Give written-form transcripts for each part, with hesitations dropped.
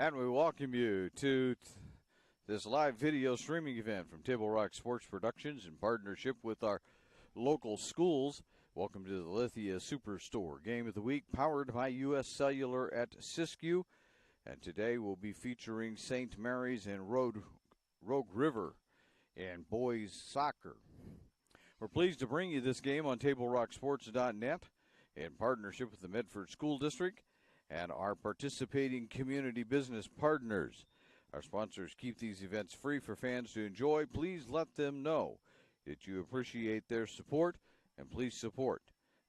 And we welcome you to this live video streaming event from Table Rock Sports Productions in partnership with our local schools. Welcome to the Lithia Superstore Game of the Week, powered by U.S. Cellular at Siskiyou. And today we'll be featuring St. Mary's and Rogue River in boys soccer. We're pleased to bring you this game on TableRockSports.net in partnership with the Medford School District and our participating community business partners. Our sponsors keep these events free for fans to enjoy. Please let them know that you appreciate their support, and please support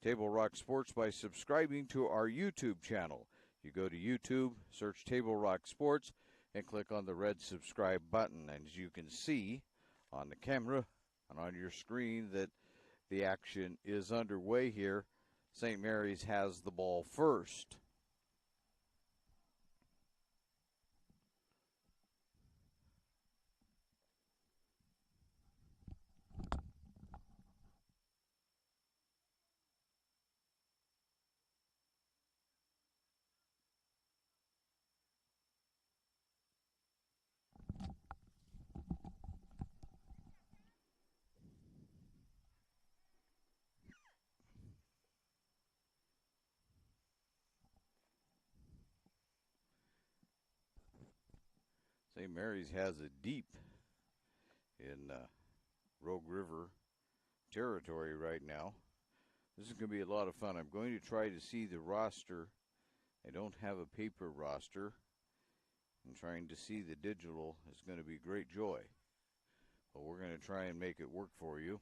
Table Rock Sports by subscribing to our YouTube channel. You go to YouTube, search Table Rock Sports, and click on the red subscribe button. And as you can see on the camera and on your screen that the action is underway here. St. Mary's has the ball first. St. Mary's has it deep in Rogue River territory right now. This is going to be a lot of fun. I'm going to try to see the roster. I don't have a paper roster. And trying to see the digital is going to be great joy. But we're going to try and make it work for you.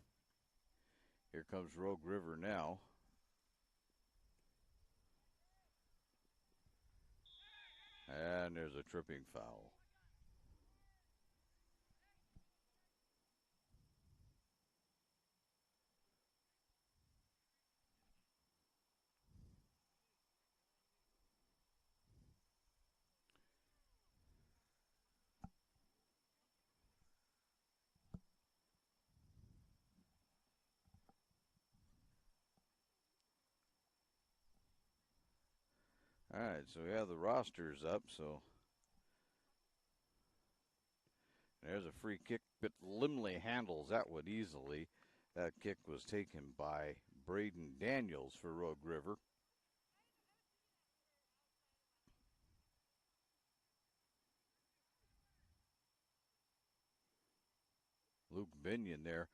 Here comes Rogue River now. And there's a tripping foul. All right, so we have the rosters up, so there's a free kick, but Limley handles that one easily. That kick was taken by Braden Daniels for Rogue River. Luke Binion there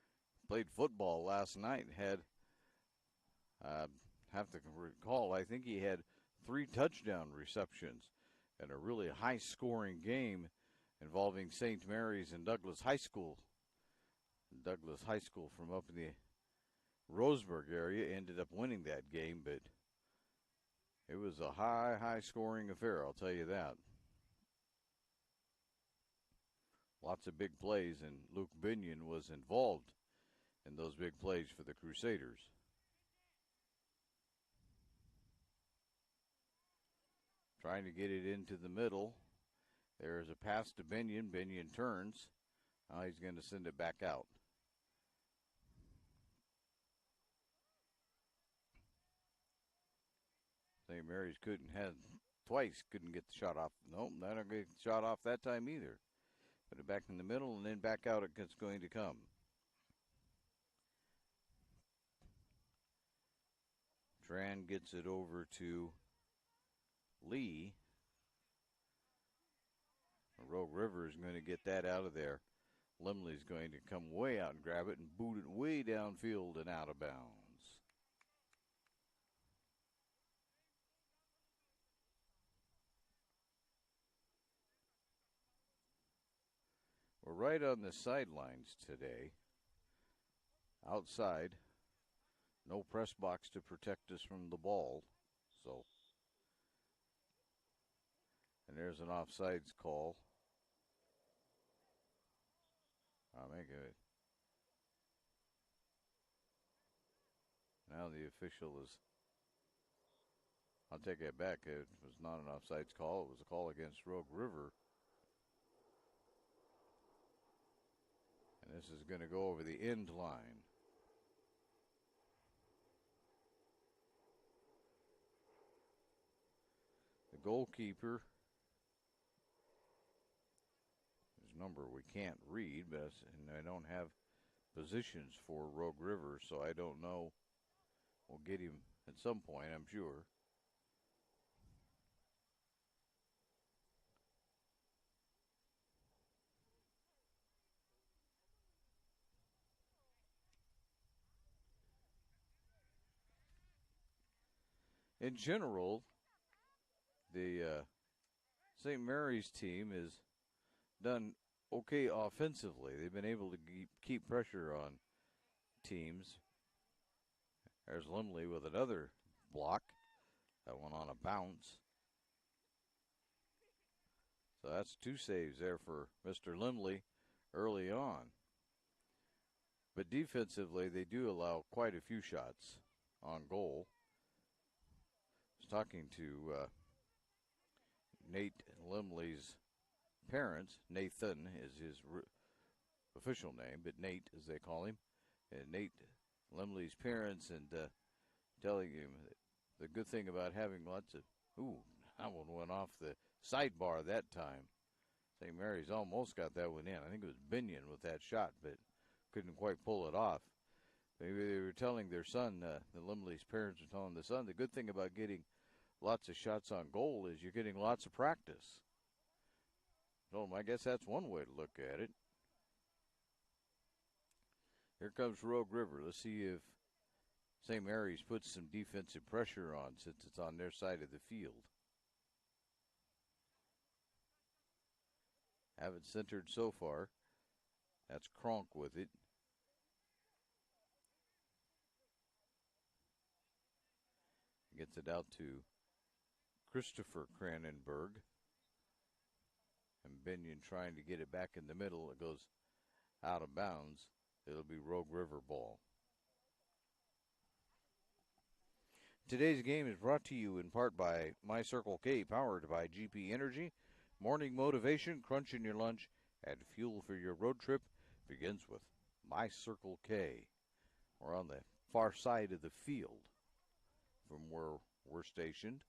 played football last night, had, have to recall, I think he had 3 touchdown receptions in a really high-scoring game involving St. Mary's and Douglas High School. Douglas High School from up in the Roseburg area ended up winning that game, but it was a high-scoring affair, I'll tell you that. Lots of big plays, and Luke Binion was involved in those big plays for the Crusaders. Trying to get it into the middle. There's a pass to Binion. Binion turns. Now he's going to send it back out. St. Mary's couldn't get the shot off. Nope, not going to get the shot off that time either. Put it back in the middle, and then back out it's going to come. Tran gets it over to Lee. Rogue River is going to get that out of there. Limley's going to come way out and grab it and boot it way downfield and out of bounds. We're right on the sidelines today. Outside. No press box to protect us from the ball. So, and there's an offsides call. I'll make it. Now the official is, I'll take it back. It was not an offsides call. It was a call against Rogue River. And this is going to go over the end line. The goalkeeper number we can't read, and I don't have positions for Rogue River, so I don't know. We'll get him at some point, I'm sure. In general, the St. Mary's team has done okay offensively. They've been able to keep pressure on teams. There's Limley with another block. That one on a bounce. So that's 2 saves there for Mr. Limley early on. But defensively, they do allow quite a few shots on goal. I was talking to Nate Limley's parents. Nathan is his official name, but Nate, as they call him. And Nate Limley's parents, and telling him the good thing about having lots of, that one went off the sidebar that time. St. Mary's almost got that one in. I think it was Binion with that shot, but couldn't quite pull it off. Maybe they were telling their son, the Limley's parents were telling the son, the good thing about getting lots of shots on goal is you're getting lots of practice. So I guess that's one way to look at it. Here comes Rogue River. Let's see if St. Mary's puts some defensive pressure on since it's on their side of the field. Haven't centered so far. That's Kronk with it. Gets it out to Christopher Cranenberg. And Binion trying to get it back in the middle. It goes out of bounds. It'll be Rogue River ball. Today's game is brought to you in part by My Circle K, powered by GP Energy. Morning motivation, crunch in your lunch, and fuel for your road trip begins with My Circle K. We're on the far side of the field from where we're stationed.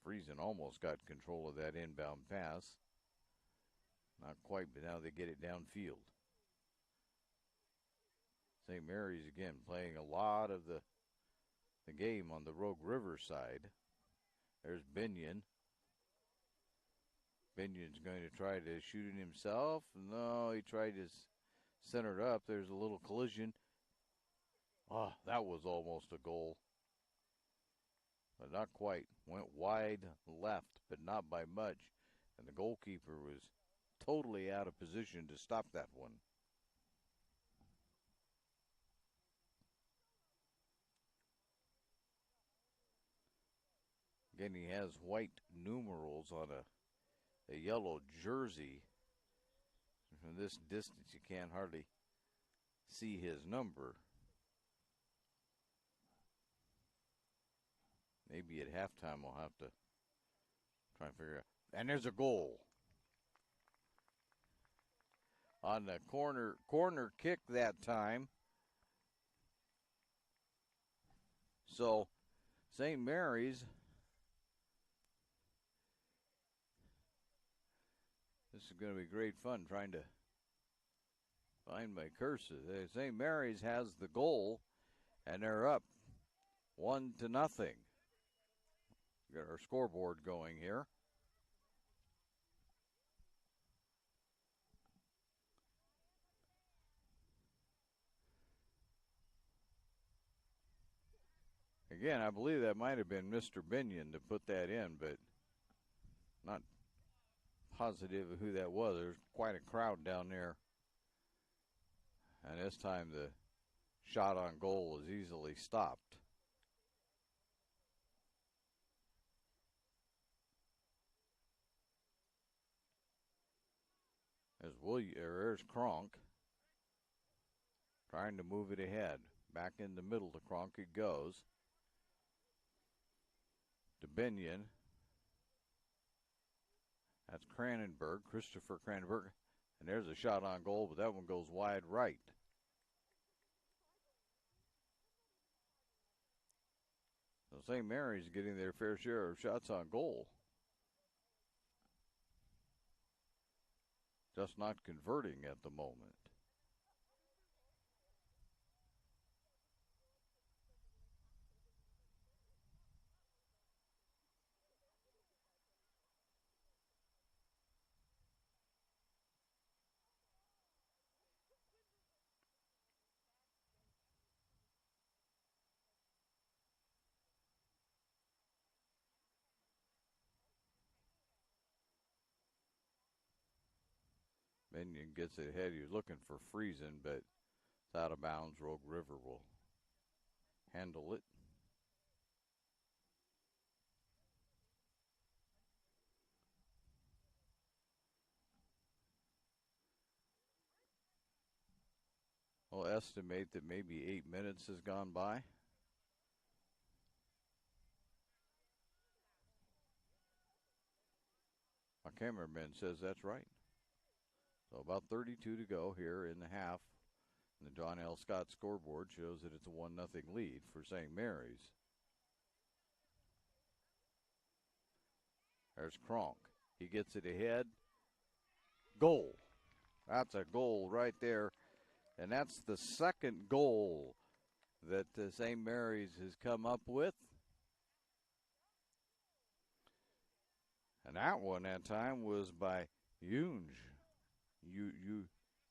Friesen almost got control of that inbound pass. Not quite, but now they get it downfield. St. Mary's again playing a lot of the game on the Rogue River side. There's Binion. Binion's going to try to shoot it himself. No, he tried to center it up. There's a little collision. Oh, that was almost a goal. But not quite. Went wide left, but not by much. And the goalkeeper was totally out of position to stop that one. Again, he has white numerals on a yellow jersey. From this distance, you can't hardly see his number. Maybe at halftime we'll have to try and figure out. And there's a goal. On the corner kick that time. So, St. Mary's, this is going to be great fun trying to find my cursor. St. Mary's has the goal, and they're up 1-0. Got our scoreboard going here. Again, I believe that might have been Mr. Binion to put that in, but not positive of who that was. There's quite a crowd down there. And this time the shot on goal is easily stopped. There's Kronk trying to move it ahead. Back in the middle to Kronk it goes. To Binion. That's Cranenberg, Christopher Cranenberg. And there's a shot on goal, but that one goes wide right. So St. Mary's getting their fair share of shots on goal. Just not converting at the moment. Minion gets it ahead. He was looking for Friesen, but it's out of bounds. Rogue River will handle it. We'll estimate that maybe 8 minutes has gone by. My cameraman says that's right. So about 32 to go here in the half. And the John L. Scott scoreboard shows that it's a 1-0 lead for St. Mary's. There's Kronk. He gets it ahead. Goal. That's a goal right there. And that's the second goal that St. Mary's has come up with. And that one that time was by Yoons.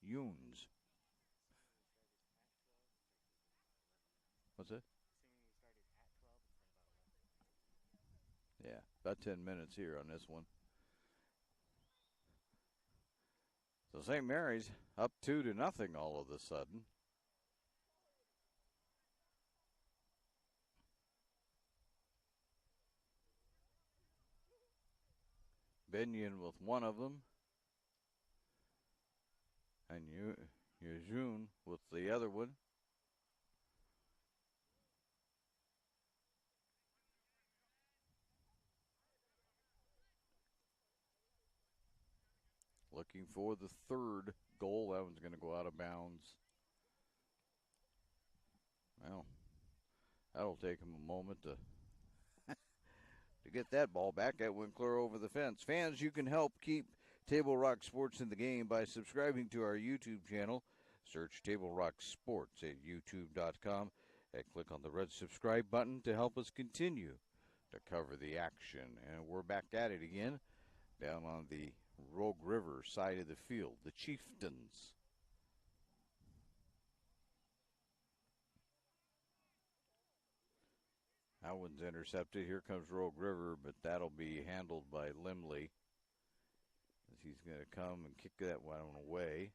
Yoons. What's it? Yeah, about 10 minutes here on this one. So St. Mary's up 2-0 all of a sudden. Benyon with one of them. And Yujun with the other one. Looking for the third goal. That one's going to go out of bounds. Well, that'll take him a moment to get that ball back. That went clear over the fence. Fans, you can help keep Table Rock Sports in the game by subscribing to our YouTube channel. Search Table Rock Sports at youtube.com and click on the red subscribe button to help us continue to cover the action. And we're back at it again down on the Rogue River side of the field, the Chieftains. That one's intercepted. Here comes Rogue River, but that'll be handled by Limley. As he's going to come and kick that one away.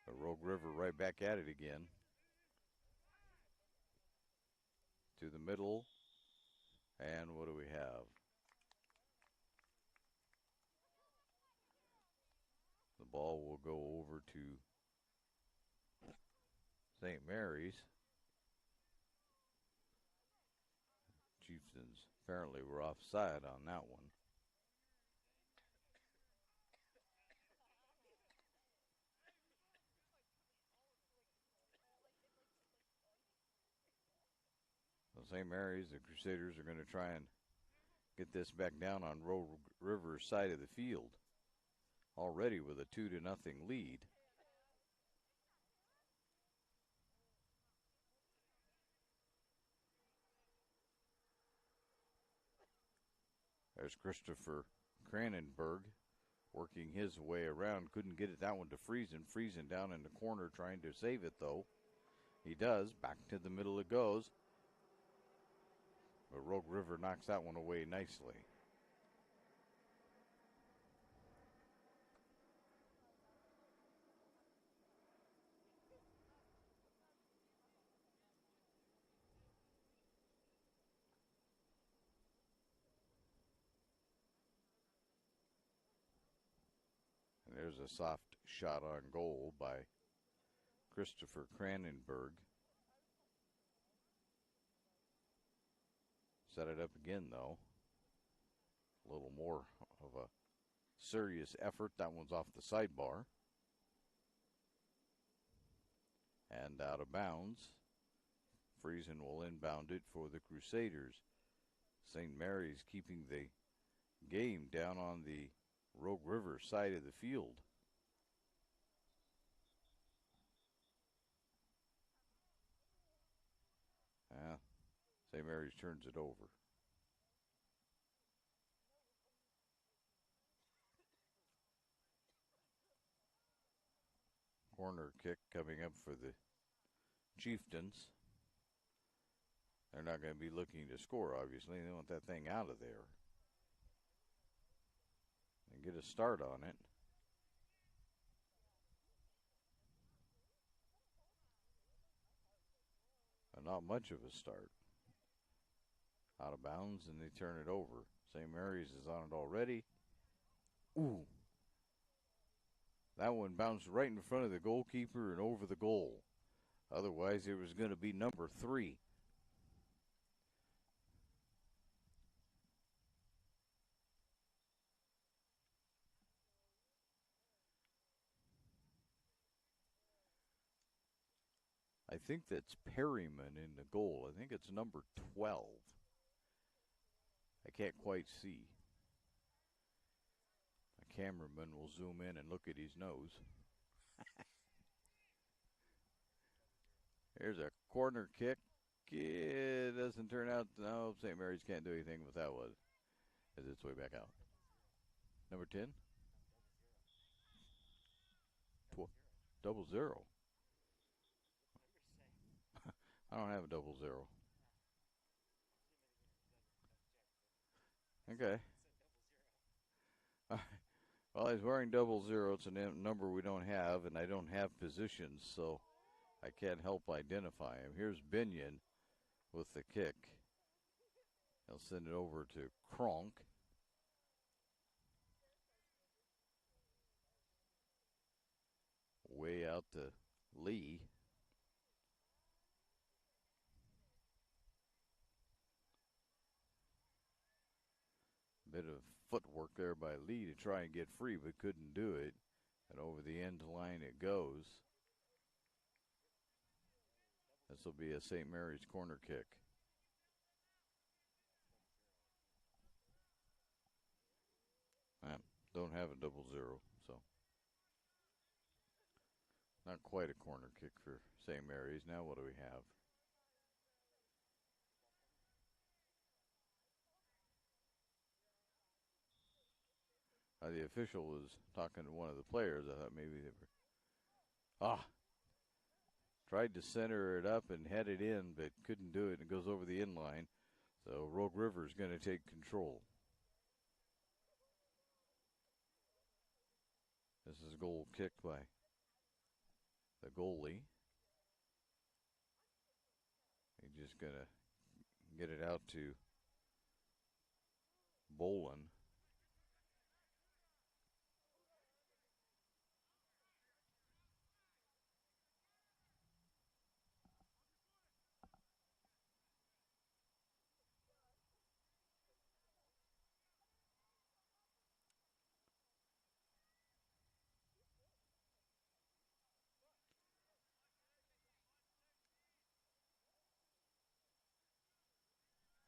But Rogue River right back at it again. To the middle. And what do we have? The ball will go over to St. Mary's. Chieftains apparently were offside on that one. So St. Mary's, the Crusaders are going to try and get this back down on Rogue River's side of the field. Already with a 2-0 lead. There's Christopher Cranenberg working his way around. Couldn't get it that one to Friesen. Friesen down in the corner trying to save it, though. He does. Back to the middle it goes. But Rogue River knocks that one away nicely. And there's a soft shot on goal by Christopher Cranenberg. Set it up again, though. A little more of a serious effort. That one's off the sidebar. And out of bounds. Friesen will inbound it for the Crusaders. St. Mary's keeping the game down on the Rogue River side of the field. St. Mary's turns it over. Corner kick coming up for the Chieftains. They're not going to be looking to score, obviously. They want that thing out of there and get a start on it. But not much of a start. Out of bounds, and they turn it over. St. Mary's is on it already. Ooh. That one bounced right in front of the goalkeeper and over the goal. Otherwise, it was going to be number 3. I think that's Perryman in the goal. I think it's number 12. I can't quite see. A cameraman will zoom in and look at his nose. Here's a corner kick. It doesn't turn out. No, St. Mary's can't do anything with that one as it's way back out. Number 10. 0-0. I don't have a 0-0. Okay. Well, he's wearing 0-0. It's a number we don't have, and I don't have positions, so I can't help identify him. Here's Binion with the kick. He'll send it over to Kronk. Way out to Lee. Bit of footwork there by Lee to try and get free, but couldn't do it. And over the end line it goes. This will be a St. Mary's corner kick. Don't have a 0-0, so not quite a corner kick for St. Mary's. Now what do we have? The official was talking to one of the players. I thought maybe they were. Tried to center it up and head it in, but couldn't do it. And it goes over the inline. So Rogue River is going to take control. This is a goal kicked by the goalie. He's just going to get it out to Bolin.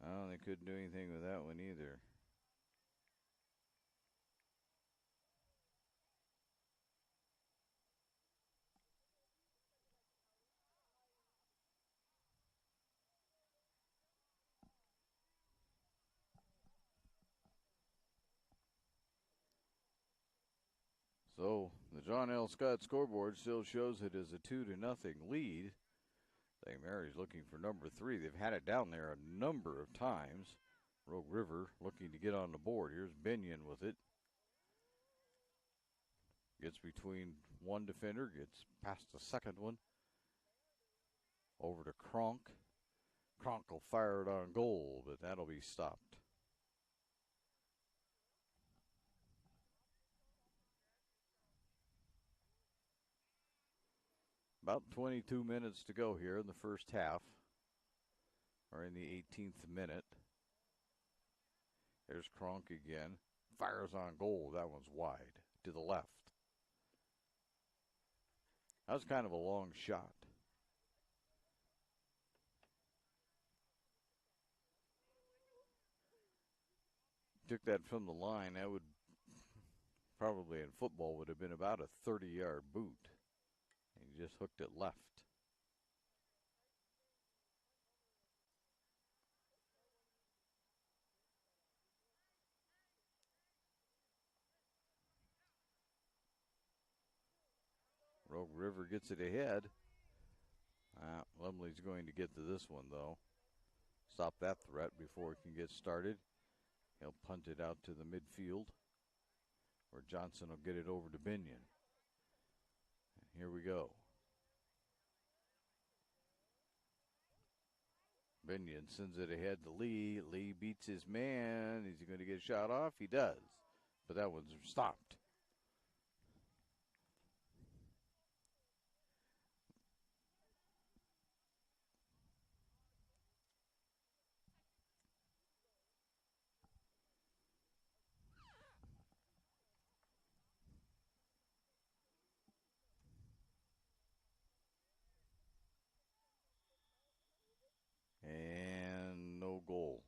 Oh, they couldn't do anything with that one either. So the John L. Scott scoreboard still shows it as a 2-0 lead. St. Mary's looking for number 3. They've had it down there a number of times. Rogue River looking to get on the board. Here's Binion with it. Gets between one defender, gets past the second one. Over to Kronk. Kronk will fire it on goal, but that'll be stopped. About 22 minutes to go here in the first half, or in the 18th minute. There's Kronk again. Fires on goal. That one's wide to the left. That was kind of a long shot. took that from the line, that would probably in football would have been about a 30-yard boot. He just hooked it left. Rogue River gets it ahead. Lumley's going to get to this one, though. Stop that threat before it can get started. He'll punt it out to the midfield, where Johnson will get it over to Binion. Here we go. Binion sends it ahead to Lee. Lee beats his man. Is he going to get a shot off? He does. But that one's stopped. And no goal.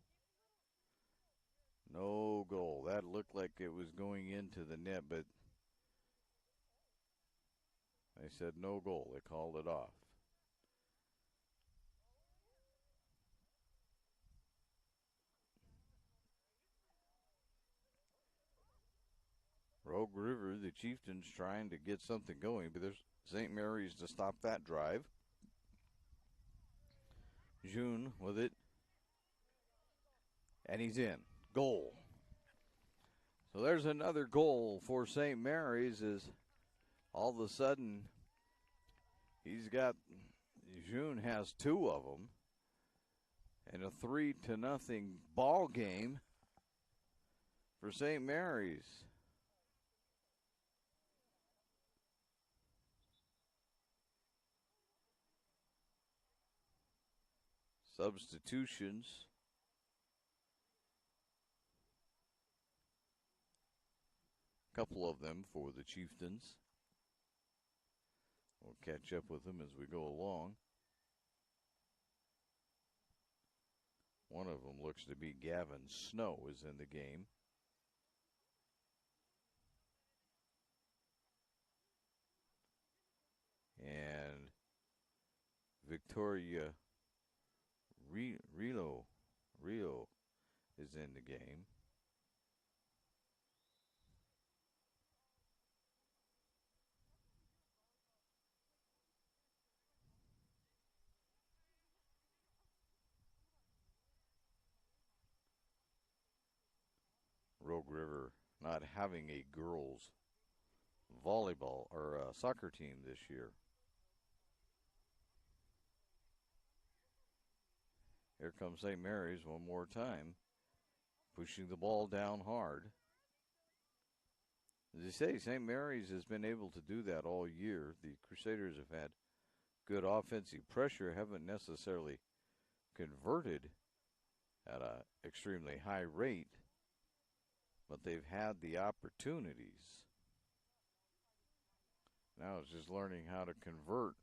No goal. That looked like it was going into the net, but they said no goal. They called it off. Rogue River, the Chieftains trying to get something going, but there's St. Mary's to stop that drive. June with it. And he's in. Goal. So there's another goal for St. Mary's as all of a sudden June has two of them. And a 3-0 ball game for St. Mary's. Substitutions. A couple of them for the Chieftains. We'll catch up with them as we go along. One of them looks to be Gavin Snow is in the game. And Victoria Rio is in the game. Rogue River not having a girls volleyball or soccer team this year. Here comes St. Mary's one more time, pushing the ball down hard. As you say, St. Mary's has been able to do that all year. The Crusaders have had good offensive pressure, haven't necessarily converted at an extremely high rate, but they've had the opportunities. Now it's just learning how to convert.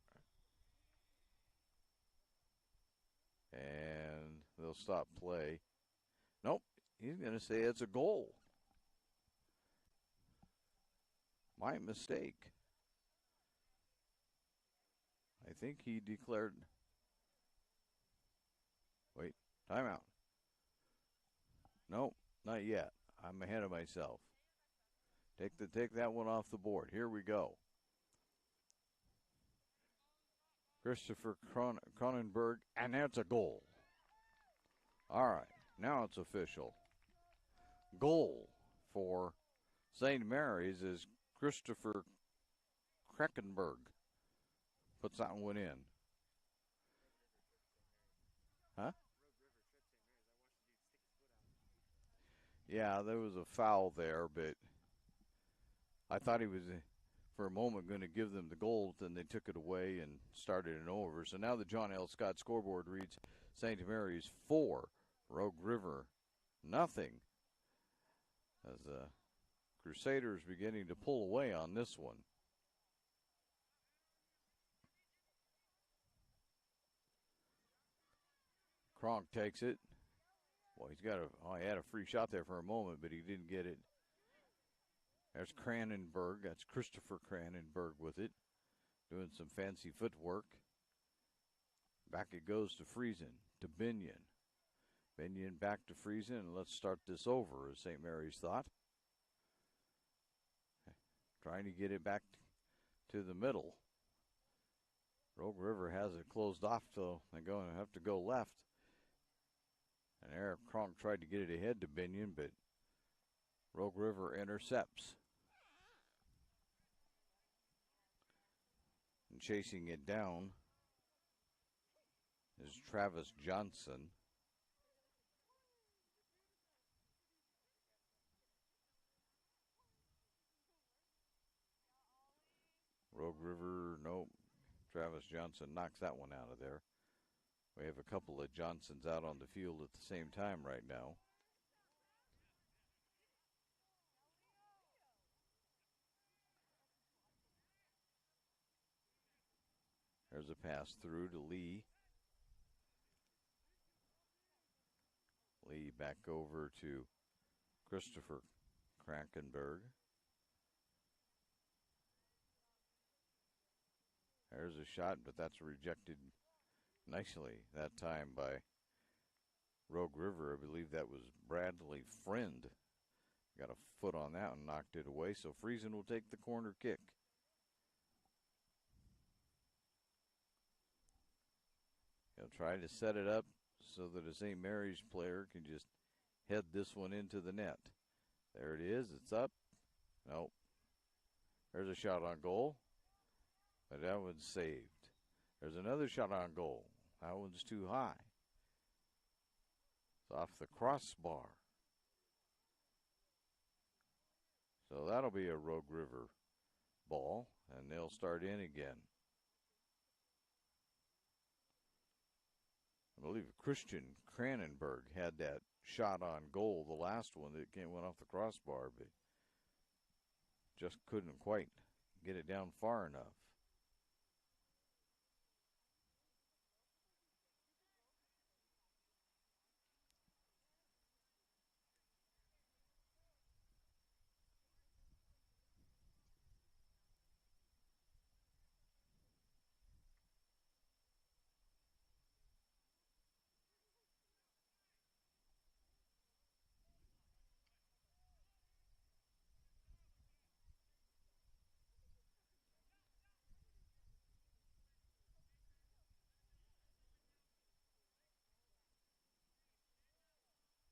And they'll stop play. Nope, he's going to say it's a goal. My mistake. I think he declared. Wait, timeout. Nope, not yet. I'm ahead of myself. Take that one off the board. Here we go. Christopher Cronenberg, and that's a goal. All right, now it's official. Goal for St. Mary's is Christopher Kreckenberg. Puts that one in. Huh? Yeah, there was a foul there, but I thought he was, for a moment, going to give them the goal, then they took it away and started it over. So now the John L. Scott scoreboard reads St. Mary's 4, Rogue River nothing. As the Crusaders beginning to pull away on this one. Kronk takes it. Boy, he's got he had a free shot there for a moment, but he didn't get it. There's Cranenberg. That's Christopher Cranenberg with it, doing some fancy footwork. Back it goes to Friesen, to Binion. Binion back to Friesen, and let's start this over, as St. Mary's thought. Trying to get it back to the middle. Rogue River has it closed off, so they're going to have to go left. And Eric Kronk tried to get it ahead to Binion, but Rogue River intercepts. And chasing it down is Travis Johnson. Rogue River, nope. Travis Johnson knocks that one out of there. We have a couple of Johnsons out on the field at the same time right now. There's a pass through to Lee. Lee back over to Christopher Krankenberg. There's a shot, but that's rejected nicely that time by Rogue River. I believe that was Bradley Friend. Got a foot on that and knocked it away. So Friesen will take the corner kick. He'll try to set it up so that a St. Mary's player can just head this one into the net. There it is. It's up. Nope. There's a shot on goal. But that one's saved. There's another shot on goal. That one's too high. It's off the crossbar. So that'll be a Rogue River ball, and they'll start in again. I believe Christian Cranenberg had that shot on goal, the last one that went off the crossbar, but just couldn't quite get it down far enough.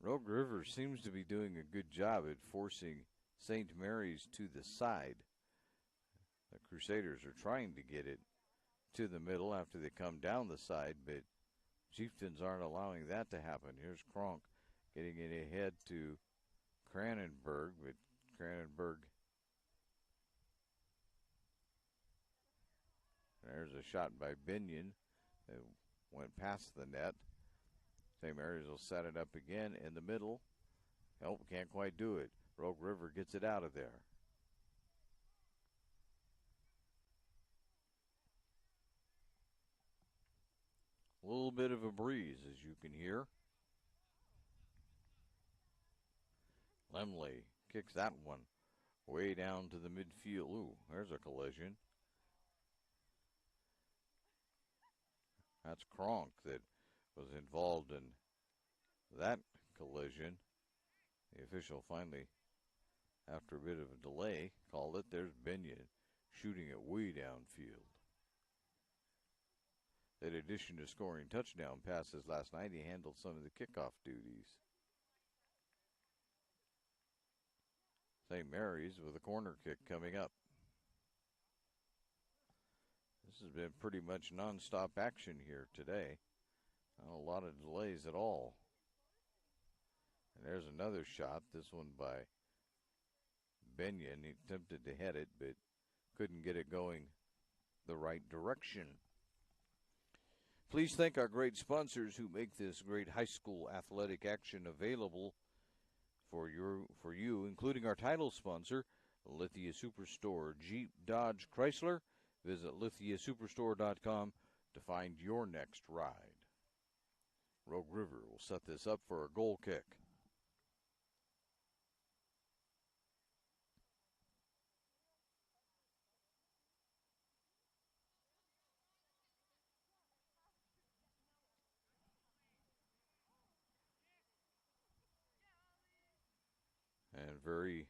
Rogue River seems to be doing a good job at forcing St. Mary's to the side. The Crusaders are trying to get it to the middle after they come down the side, but Chieftains aren't allowing that to happen. Here's Kronk getting it ahead to Cranenberg, but Cranenberg. There's a shot by Binion that went past the net. St. Mary's will set it up again in the middle. Nope, can't quite do it. Rogue River gets it out of there. A little bit of a breeze, as you can hear. Lemley kicks that one way down to the midfield. Ooh, there's a collision. That's Kronk that was involved in that collision. The official finally, after a bit of a delay, called it. There's Binion shooting it way downfield. In addition to scoring touchdown passes last night, he handled some of the kickoff duties. St. Mary's with a corner kick coming up. This has been pretty much nonstop action here today. Not a lot of delays at all. And there's another shot, this one by Binion. He attempted to head it, but couldn't get it going the right direction. Please thank our great sponsors who make this great high school athletic action available for you, including our title sponsor, Lithia Superstore Jeep Dodge Chrysler. Visit lithiasuperstore.com to find your next ride. Rogue River will set this up for a goal kick. And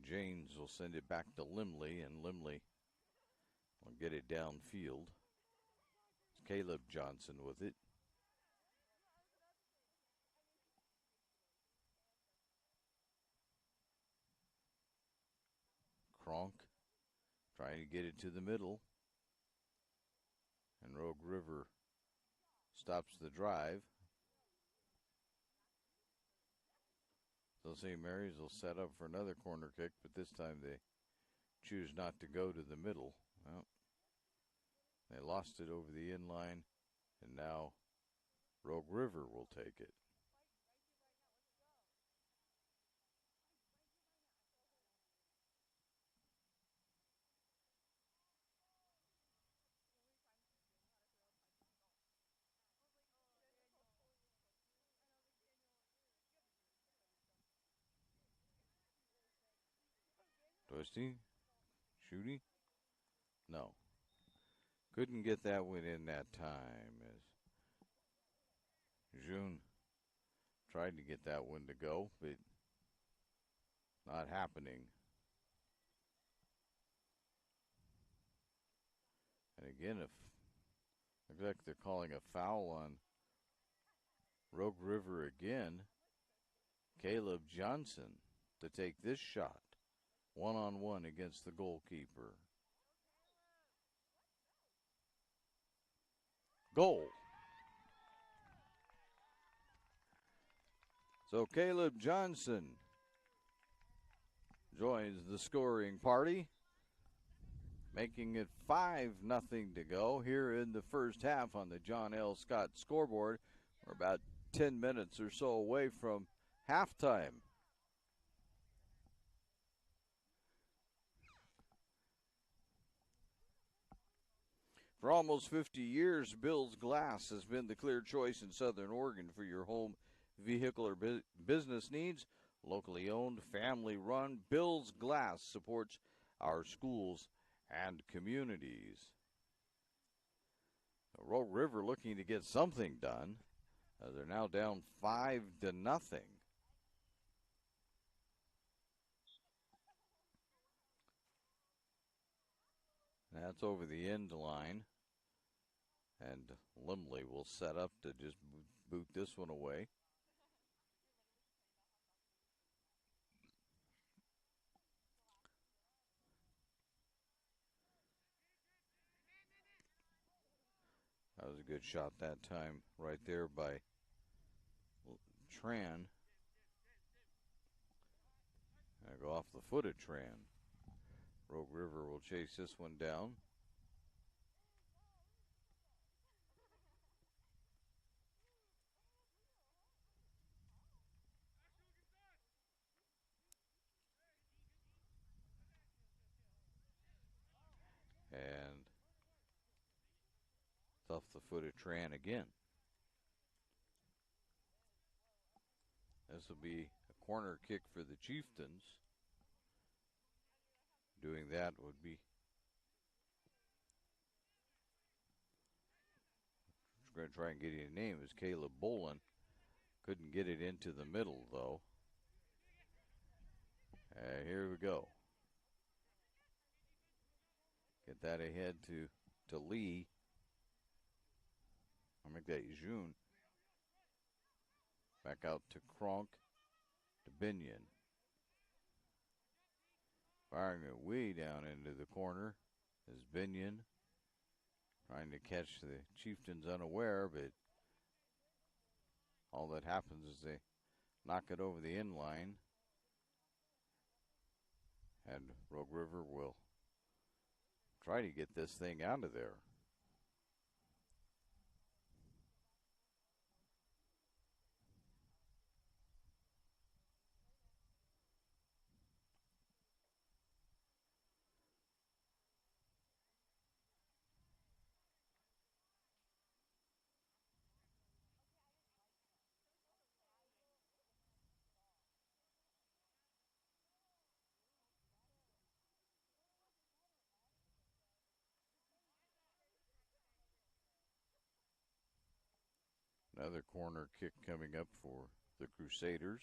James will send it back to Limley, and Limley will get it downfield. It's Caleb Johnson with it. Kronk trying to get it to the middle. And Rogue River stops the drive. So St. Mary's will set up for another corner kick, but this time they choose not to go to the middle. Well, they lost it over the inline, and now Rogue River will take it. Twisty, shooting, no. Couldn't get that one in that time as June tried to get that one to go, but not happening. And again, if looks like they're calling a foul on Rogue River again, Caleb Johnson to take this shot, one-on-one against the goalkeeper. Goal. So Caleb Johnson joins the scoring party, making it 5-0 to go here in the first half on the John L. Scott scoreboard. We're about 10 minutes or so away from halftime. For almost 50 years, Bill's Glass has been the clear choice in Southern Oregon for your home vehicle or business needs. Locally owned, family run, Bill's Glass supports our schools and communities. Rogue River looking to get something done. They're now down 5-0. That's over the end line. And Limley will set up to just boot this one away. That was a good shot that time right there by Tran. I go off the foot of Tran. Rogue River will chase this one down. And it's off the foot of Tran again. This will be a corner kick for the Chieftains. Doing that would be going to try and get his name is Caleb Bolin. Couldn't get it into the middle though. Here we go. Get that ahead to Lee. I'll make that June. Back out to Kronk, to Binion. Firing it way down into the corner is Binion. Trying to catch the Chieftains unaware, but all that happens is they knock it over the end line. And Rogue River will try to get this thing out of there. Another corner kick coming up for the Crusaders.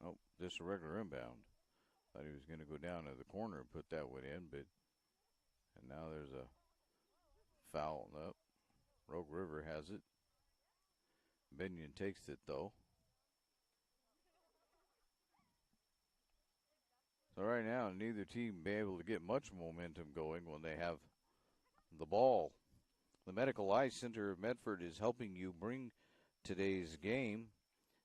Oh, just a regular inbound. Thought he was going to go down to the corner and put that one in, but and now there's a foul. Nope. Rogue River has it. Binion takes it though. So right now, neither team be able to get much momentum going when they have the ball. The Medical Eye Center of Medford is helping you bring today's game.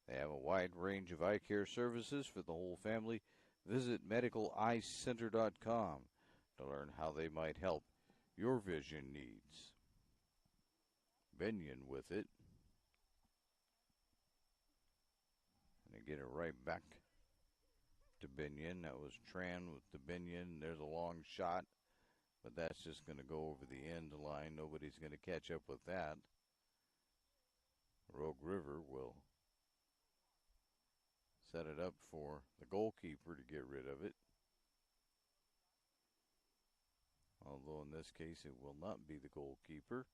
They have a wide range of eye care services for the whole family. Visit medicaleyecenter.com to learn how they might help your vision needs. Binion with it. And they get it right back to Binion. That was Tran with the Binion. There's a long shot, but that's just going to go over the end line. Nobody's going to catch up with that. Rogue River will set it up for the goalkeeper to get rid of it. Although in this case it will not be the goalkeeper.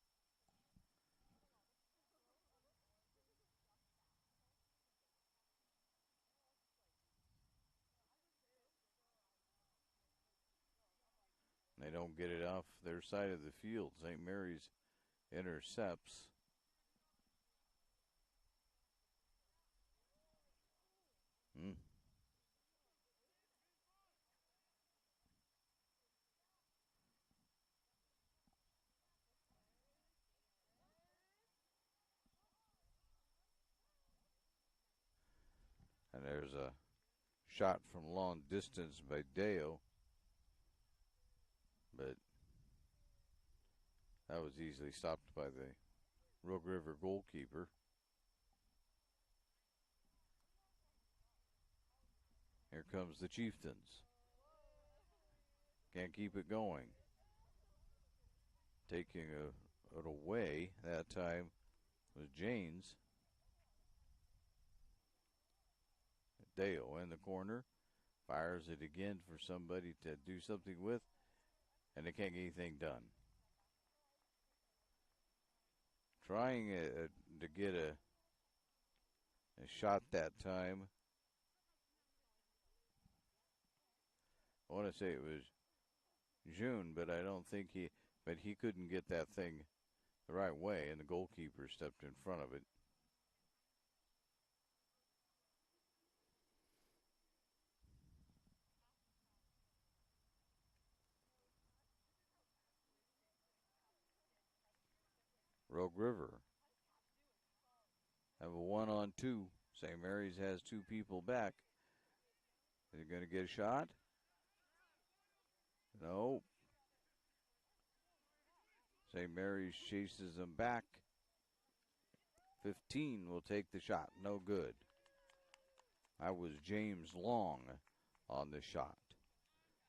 They don't get it off their side of the field. St. Mary's intercepts. And there's a shot from long distance by Deo. But that was easily stopped by the Rogue River goalkeeper. Here comes the Chieftains. Can't keep it going. Taking it away that time was Janes. Deo in the corner. Fires it again for somebody to do something with. And they can't get anything done. Trying to get a shot that time. I want to say it was June, but I don't think he couldn't get that thing the right way, and the goalkeeper stepped in front of it. Rogue River have a 1-on-2. St. Mary's has two people back. They're going to get a shot. No. St. Mary's chases them back. 15 will take the shot. No good. That was James Long on the shot.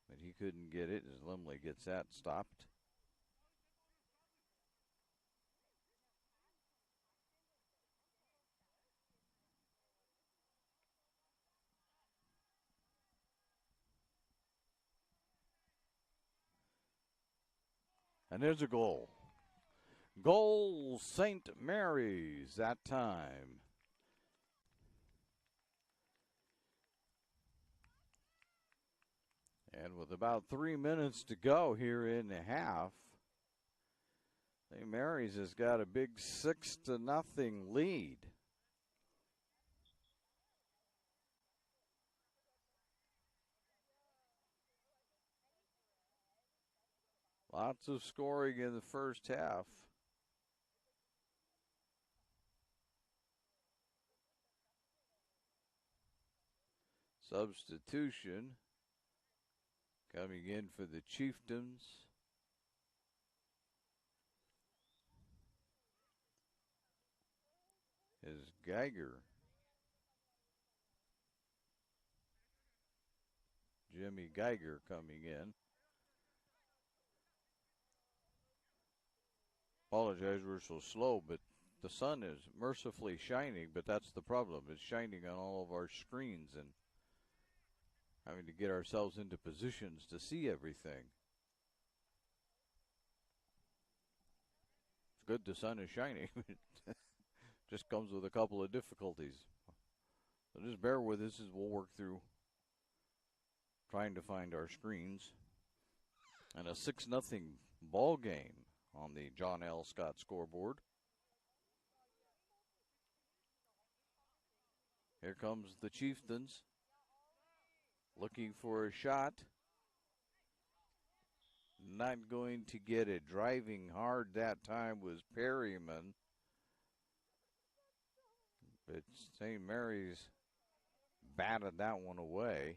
But he couldn't get it as Limley gets that stopped. And there's a goal. Goal, St. Mary's that time. And with about 3 minutes to go here in the half, St. Mary's has got a big 6-0 lead. Lots of scoring in the first half. Substitution coming in for the Chieftains is Geiger. Jimmy Geiger coming in. Apologize, we're so slow, but the sun is mercifully shining, but that's the problem. It's shining on all of our screens, and having to get ourselves into positions to see everything. It's good the sun is shining. Just comes with a couple of difficulties. So just bear with us as we'll work through trying to find our screens. And a 6-0 ball game on the John L. Scott scoreboard. Here comes the Chieftains looking for a shot. Not going to get it. Driving hard that time was Perryman. But St. Mary's batted that one away.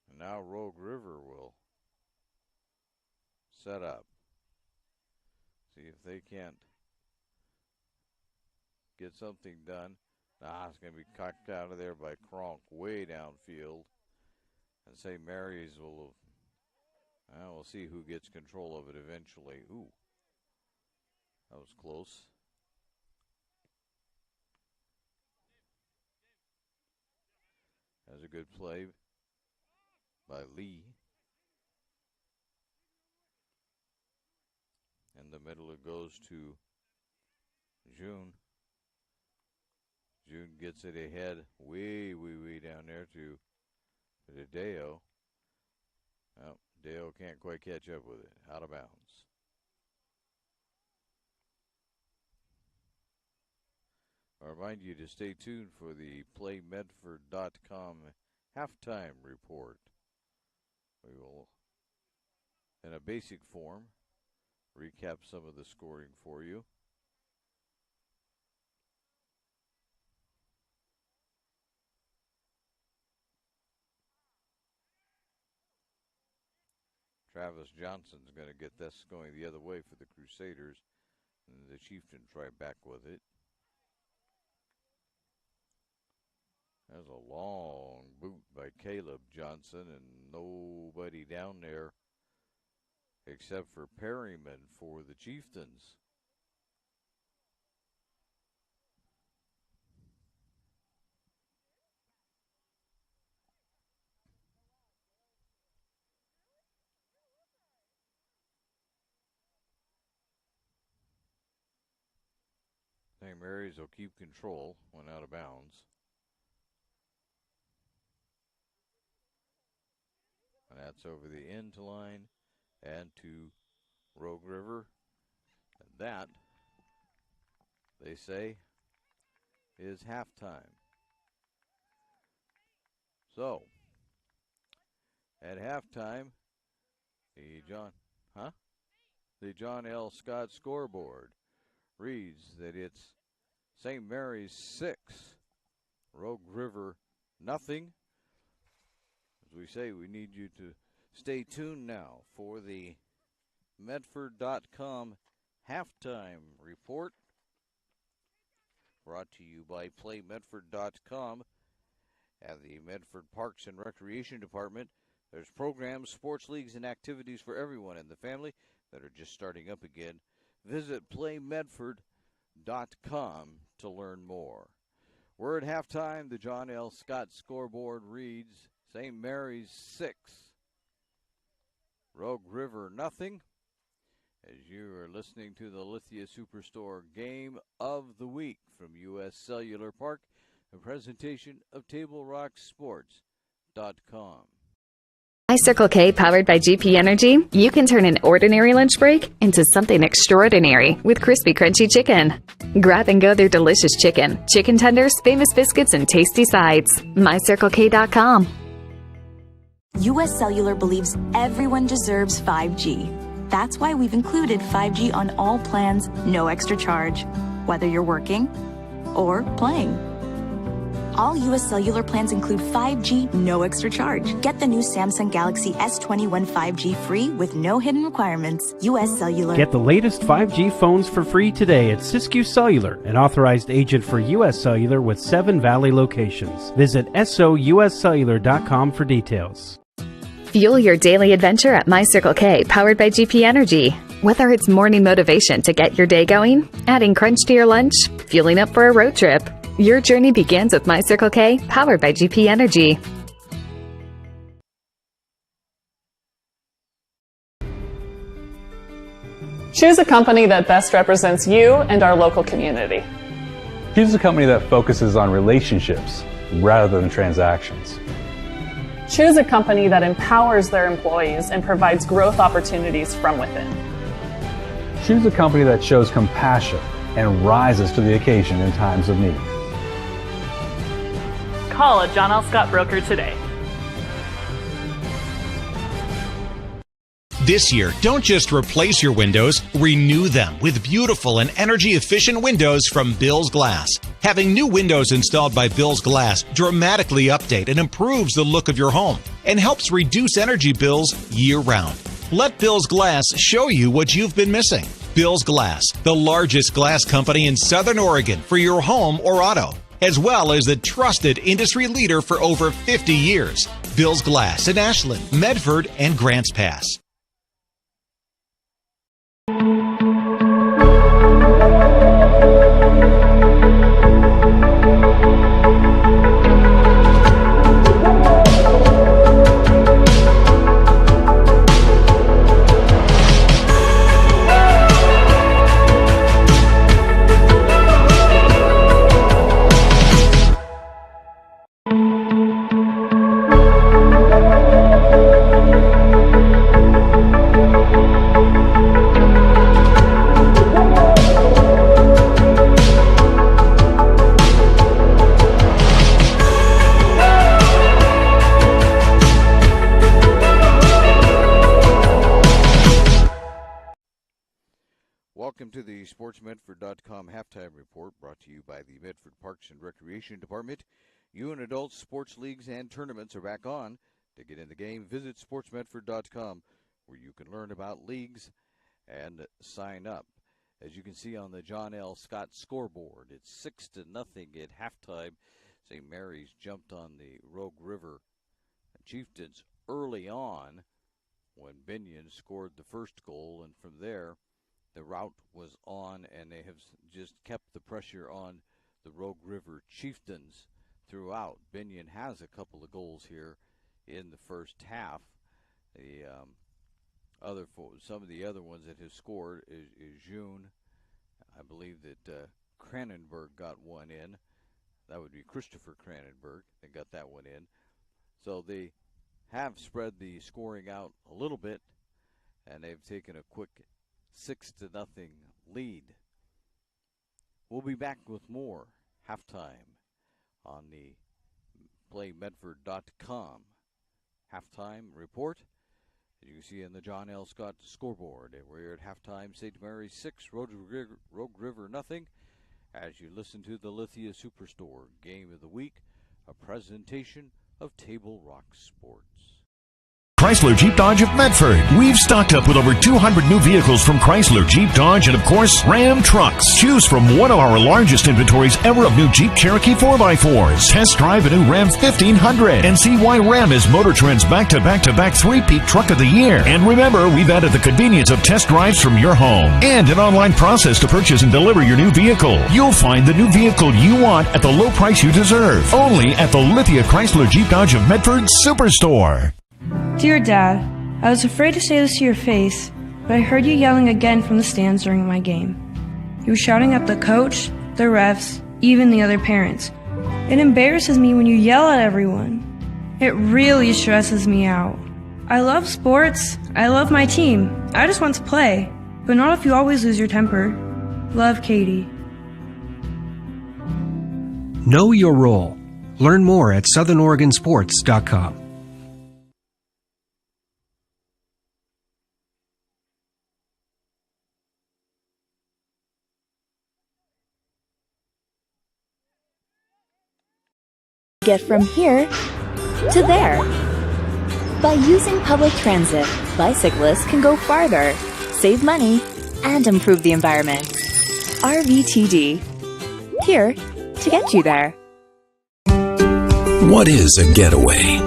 And now Rogue River will set up. See if they can't get something done. It's going to be cocked out of there by Kronk way downfield. And St. Mary's will, we'll see who gets control of it eventually. Ooh, that was close. That's a good play by Lee. In the middle it goes to June. June gets it ahead way down there to Deo. Oh, Deo can't quite catch up with it. Out of bounds. I remind you to stay tuned for the PlayMedford.com halftime report. We will, in a basic form, recap some of the scoring for you. Travis Johnson's going to get this going the other way for the Crusaders. And the Chieftains right back with it. There's a long boot by Caleb Johnson, and nobody down there except for Perryman for the Chieftains. St. Mary's will keep control when out of bounds. And that's over the end line and to Rogue River. And that, they say, is halftime. So, at halftime, the John L. Scott scoreboard reads that it's St. Mary's 6, Rogue River nothing. As we say, we need you to stay tuned now for the Medford.com halftime report, brought to you by PlayMedford.com and the Medford Parks and Recreation Department. There's programs, sports leagues, and activities for everyone in the family that are just starting up again. Visit PlayMedford.com to learn more. We're at halftime. The John L. Scott scoreboard reads St. Mary's 6, Rogue River nothing. As you are listening to the Lithia Superstore Game of the Week from U.S. Cellular Park, a presentation of TableRockSports.com. By Circle K, powered by GP Energy, you can turn an ordinary lunch break into something extraordinary with crispy, crunchy chicken. Grab and go their delicious chicken, chicken tenders, famous biscuits, and tasty sides. MyCircleK.com. U.S. Cellular believes everyone deserves 5G. That's why we've included 5G on all plans, no extra charge, whether you're working or playing. All U.S. Cellular plans include 5G, no extra charge. Get the new Samsung Galaxy S21 5G free with no hidden requirements. U.S. Cellular. Get the latest 5G phones for free today at Siskiyou Cellular, an authorized agent for U.S. Cellular with 7 Valley locations. Visit souscellular.com for details. Fuel your daily adventure at MyCircleK, powered by GP Energy. Whether it's morning motivation to get your day going, adding crunch to your lunch, fueling up for a road trip, Your journey begins with My Circle K, powered by GP Energy. Choose a company that best represents you and our local community. Choose a company that focuses on relationships rather than transactions. Choose a company that empowers their employees and provides growth opportunities from within. Choose a company that shows compassion and rises to the occasion in times of need. Call a John L. Scott broker today. This year, don't just replace your windows, renew them with beautiful and energy-efficient windows from Bill's Glass. Having new windows installed by Bill's Glass dramatically update and improves the look of your home and helps reduce energy bills year-round. Let Bill's Glass show you what you've been missing. Bill's Glass, the largest glass company in Southern Oregon for your home or auto, as well as the trusted industry leader for over 50 years. Bill's Glass in Ashland, Medford, and Grants Pass. Welcome to the SportsMedford.com halftime report, brought to you by the Medford Parks and Recreation Department. Youth and adult sports leagues and tournaments are back on. To get in the game, visit SportsMedford.com, where you can learn about leagues and sign up. As you can see on the John L. Scott scoreboard, it's 6-0 at halftime. St. Mary's jumped on the Rogue River Chieftains early on when Binion scored the first goal, and from there the rout was on, and they have just kept the pressure on the Rogue River Chieftains throughout. Binion has a couple of goals here in the first half. The some of the other ones that have scored is June. I believe that Cranenberg got one in. That would be Christopher Cranenberg that got that one in. So they have spread the scoring out a little bit, and they've taken a quick 6-0 lead. We'll be back with more halftime on the PlayMedford.com halftime report. As you can see in the John L. Scott scoreboard, we're at halftime. St. Mary's 6, Rogue River nothing. As you listen to the Lithia Superstore Game of the Week, a presentation of Table Rock Sports. Chrysler Jeep Dodge of Medford. We've stocked up with over 200 new vehicles from Chrysler Jeep Dodge and, of course, Ram trucks. Choose from one of our largest inventories ever of new Jeep Cherokee 4x4s. Test drive a new Ram 1500 and see why Ram is Motor Trend's back-to-back-to-back three-peat truck of the year. And remember, we've added the convenience of test drives from your home and an online process to purchase and deliver your new vehicle. You'll find the new vehicle you want at the low price you deserve. Only at the Lithia Chrysler Jeep Dodge of Medford Superstore. Dear Dad, I was afraid to say this to your face, but I heard you yelling again from the stands during my game. You were shouting at the coach, the refs, even the other parents. It embarrasses me when you yell at everyone. It really stresses me out. I love sports. I love my team. I just want to play, but not if you always lose your temper. Love, Katie. Know your role. Learn more at SouthernOregonSports.com. Get from here to there. By using public transit, bicyclists can go farther, save money, and improve the environment. RVTD. Here to get you there. What is a getaway?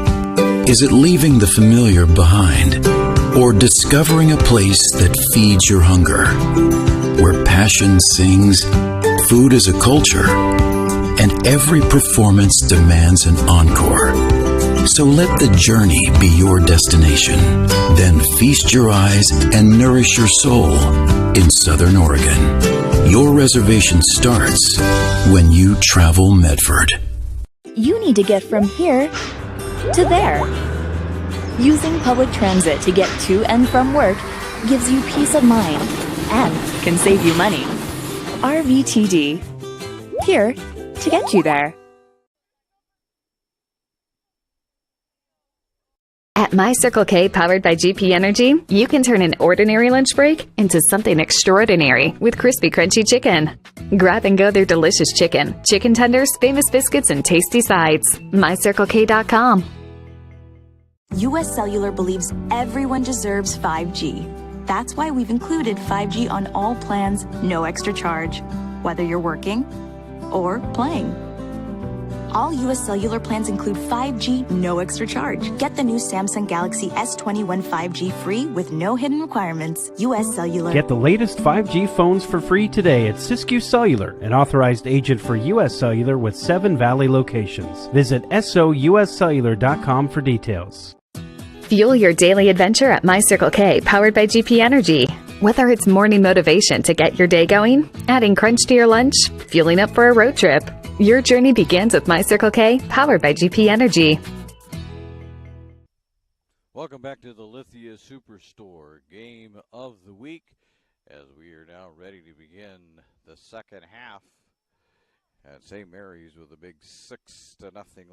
Is it leaving the familiar behind? Or discovering a place that feeds your hunger? Where passion sings, food is a culture, and every performance demands an encore. So let the journey be your destination. Then feast your eyes and nourish your soul in Southern Oregon. Your reservation starts when you travel Medford. You need to get from here to there. Using public transit to get to and from work gives you peace of mind and can save you money. RVTD. Here to get you there. At My Circle K, powered by GP Energy, you can turn an ordinary lunch break into something extraordinary with crispy, crunchy chicken. Grab and go their delicious chicken, chicken tenders, famous biscuits, and tasty sides. MyCircleK.com. US Cellular believes everyone deserves 5G. That's why we've included 5G on all plans, no extra charge, whether you're working or playing. All US Cellular plans include 5G, no extra charge. Get the new Samsung Galaxy S21 5G free with no hidden requirements. US Cellular. Get the latest 5G phones for free today at Siskiyou Cellular, an authorized agent for US Cellular with 7 Valley locations. Visit souscellular.com for details. Fuel your daily adventure at My Circle K, powered by GP Energy. Whether it's morning motivation to get your day going, adding crunch to your lunch, fueling up for a road trip, your journey begins with My Circle K, powered by GP Energy. Welcome back to the Lithia Superstore game of the week, as we are now ready to begin the second half at St. Mary's with a big 6-0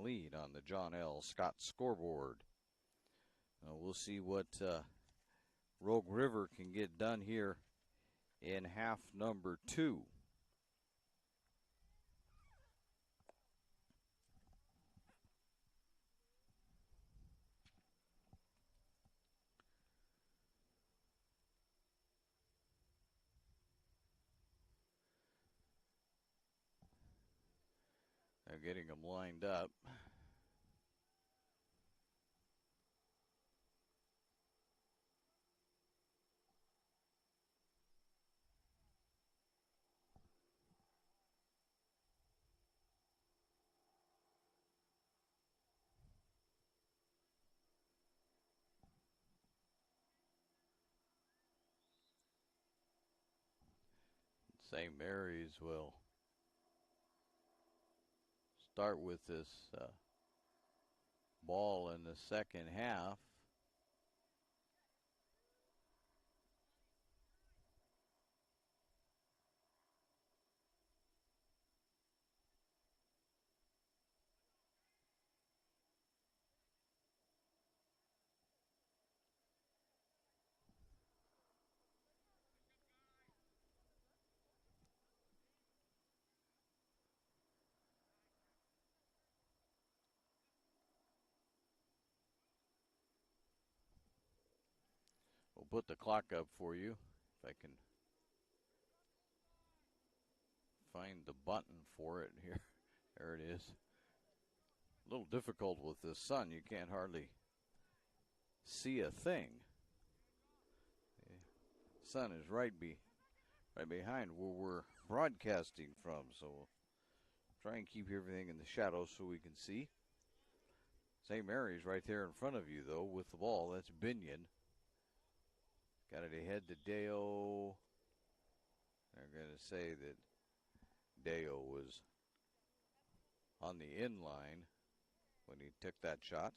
lead on the John L. Scott scoreboard. We'll see what Rogue River can get done here in half number 2. They're getting them lined up. St. Mary's will start with this ball in the second half. We'll put the clock up for you, if I can find the button for it here. There it is. A little difficult with the sun. You can't hardly see a thing. The sun is right behind where we're broadcasting from, so we'll try and keep everything in the shadows so we can see. St. Mary's right there in front of you, though, with the ball. That's Binion. Got it ahead to Deo. They're going to say that Deo was on the in line when he took that shot.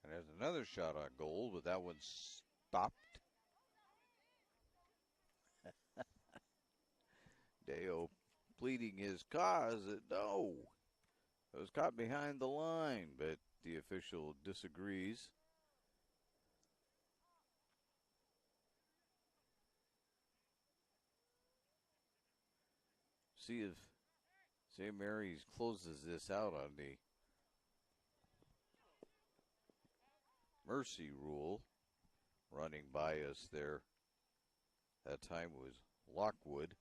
And there's another shot on goal, but that one stopped. Deo pleading his cause that no, it was caught behind the line, but the official disagrees. See if St. Mary's closes this out on the mercy rule running by us there. That time was Lockwood.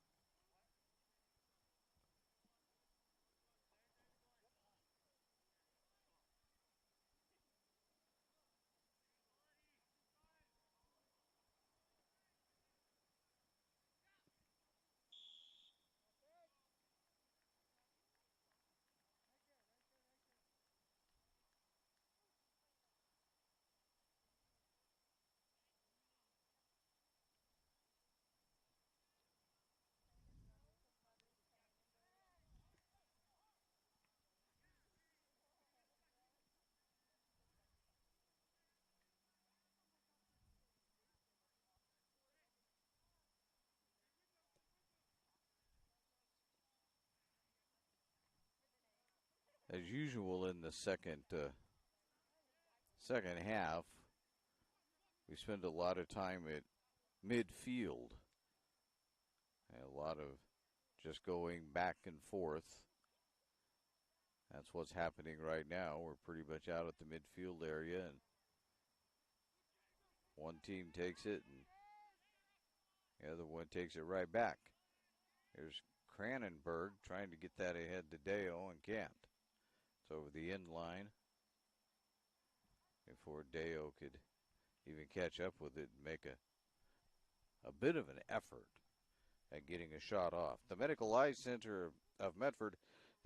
As usual in the second half, we spend a lot of time at midfield. And a lot of just going back and forth. That's what's happening right now. We're pretty much out at the midfield area, and one team takes it, and the other one takes it right back. Here's Cranenberg trying to get that ahead to Deo and can't. It's over the end line before Deo could even catch up with it and make a bit of an effort at getting a shot off. The Medical Eye Center of Medford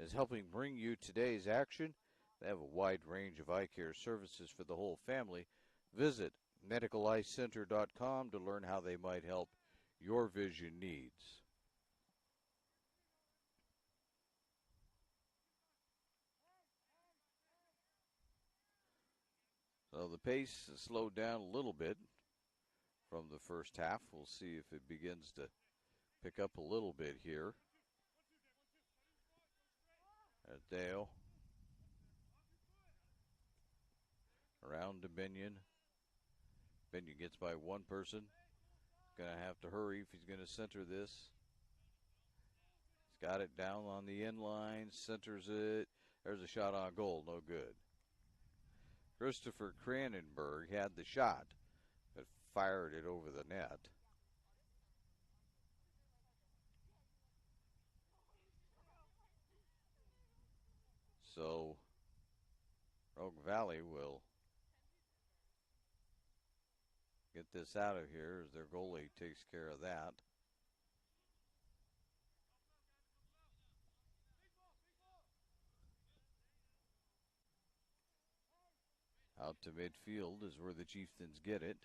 is helping bring you today's action. They have a wide range of eye care services for the whole family. Visit medicaleyecenter.com to learn how they might help your vision needs. So the pace has slowed down a little bit from the first half. We'll see if it begins to pick up a little bit here. There's Dale. Around to Binion. Binion gets by one person. Going to have to hurry if he's going to center this. He's got it down on the end line. Centers it. There's a shot on goal. No good. Christopher Cranenberg had the shot, but fired it over the net. So Rogue Valley will get this out of here as their goalie takes care of that. Out to midfield is where the Chieftains get it.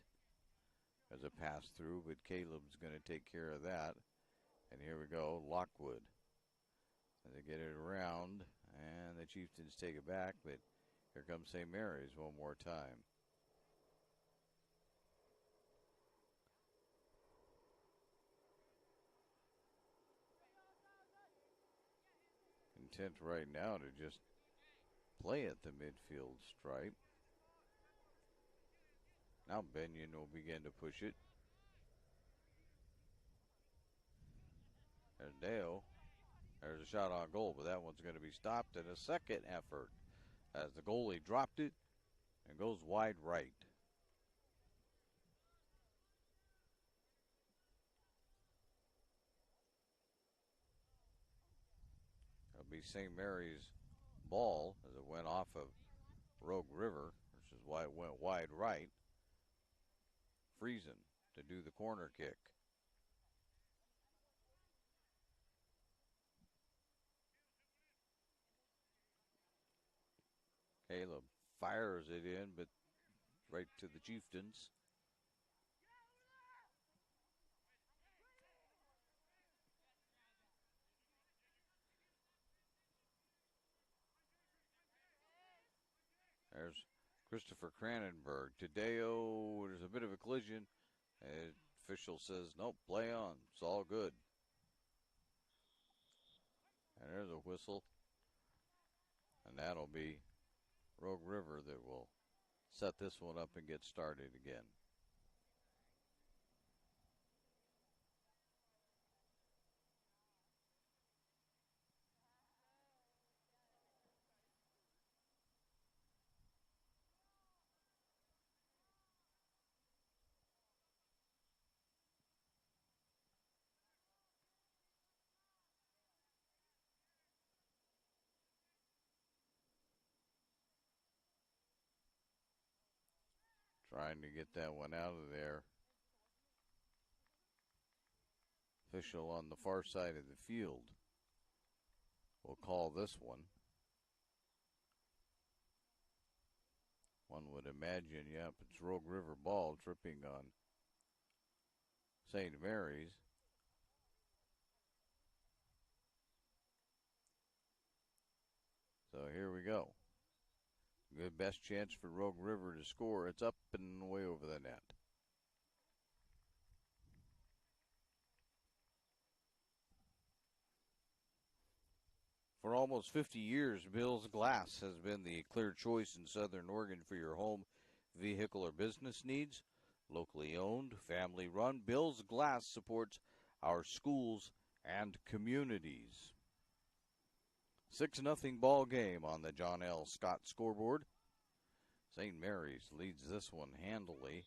As a pass through, but Caleb's going to take care of that. And here we go, Lockwood. And they get it around, and the Chieftains take it back, but here comes St. Mary's one more time. Intent right now to just play at the midfield stripe. Now Binion will begin to push it. There's Dale. There's a shot on goal, but that one's going to be stopped in a second effort as the goalie dropped it and goes wide right. It'll be St. Mary's ball as it went off of Rogue River, which is why it went wide right. Friesen to do the corner kick. Caleb fires it in, but right to the Chieftains. There's Christopher Cranenberg. Tadeo, there's a bit of a collision. Official says, nope, play on. It's all good. And there's a whistle. And that'll be Rogue River that will set this one up and get started again. Trying to get that one out of there. Official on the far side of the field will call this one. One would imagine, yep, it's Rogue River ball tripping on St. Mary's. So here we go. Good best chance for Rogue River to score. It's up and way over the net. For almost 50 years, Bill's Glass has been the clear choice in Southern Oregon for your home, vehicle, or business needs. Locally owned, family run, Bill's Glass supports our schools and communities. 6-0 ball game on the John L. Scott scoreboard. St. Mary's leads this one handily.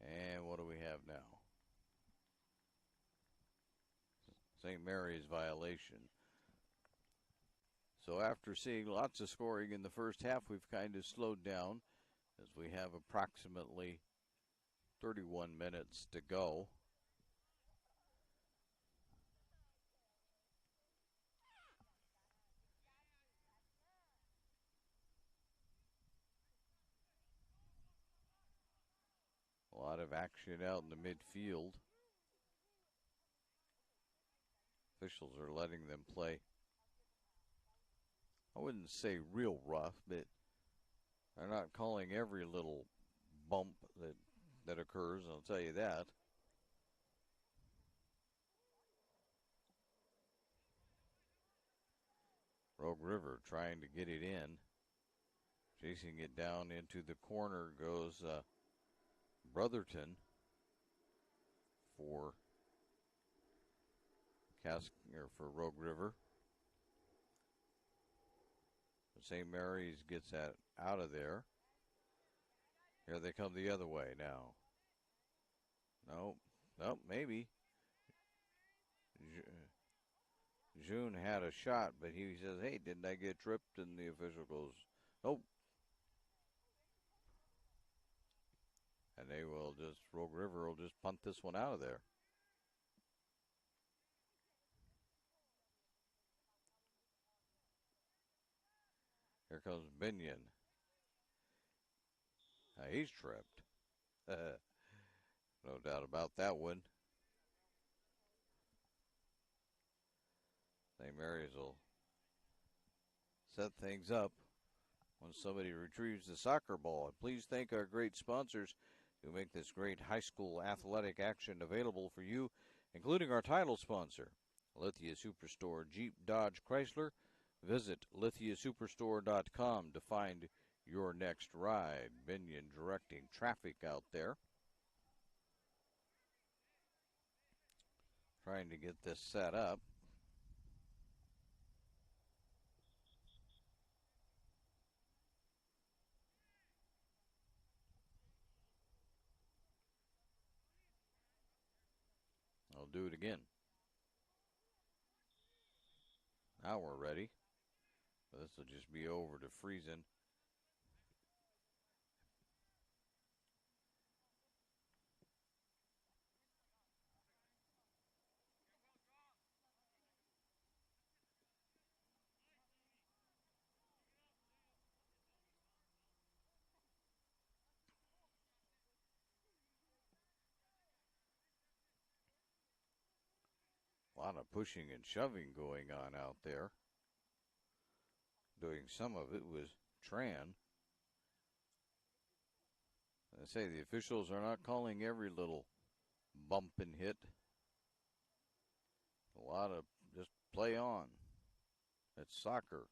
And what do we have now? St. Mary's violation. So after seeing lots of scoring in the first half, we've kind of slowed down as we have approximately 31 minutes to go. A lot of action out in the midfield. Officials are letting them play. I wouldn't say real rough, but they're not calling every little bump that occurs, I'll tell you that. Rogue River trying to get it in. Chasing it down into the corner goes Brotherton for Rogue River. St. Mary's gets that out of there. Here they come the other way now. No, maybe. June had a shot, but he says, hey, didn't I get tripped? And the official goes, nope. And Rogue River will just punt this one out of there. Here comes Binion. Now he's tripped. No doubt about that one. St. Mary's will set things up when somebody retrieves the soccer ball. And please thank our great sponsors who make this great high school athletic action available for you, including our title sponsor, Lithia Superstore Jeep Dodge Chrysler. Visit lithiasuperstore.com to find your next ride. Binion directing traffic out there. Trying to get this set up. I'll do it again. Now we're ready. This will just be over to Friesen. A lot of pushing and shoving going on out there. Doing some of it was Tran. I say the officials are not calling every little bump and hit. A lot of just play on. It's soccer.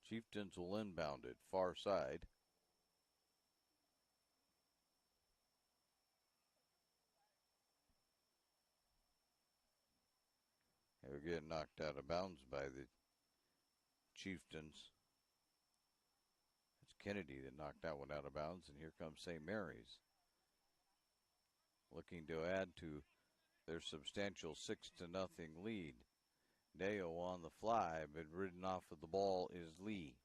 Chieftains will inbound it, far side. They're getting knocked out of bounds by the Chieftains. It's Kennedy that knocked that one out of bounds, and here comes St. Mary's. Looking to add to their substantial 6-0 lead. Deo on the fly, but ridden off of the ball is Lee.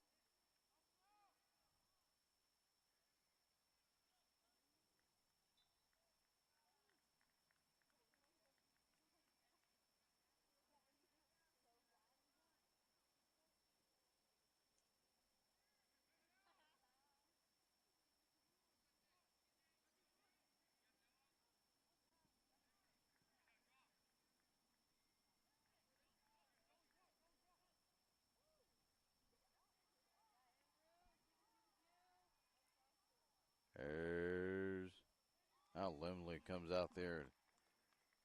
There's now Limley comes out there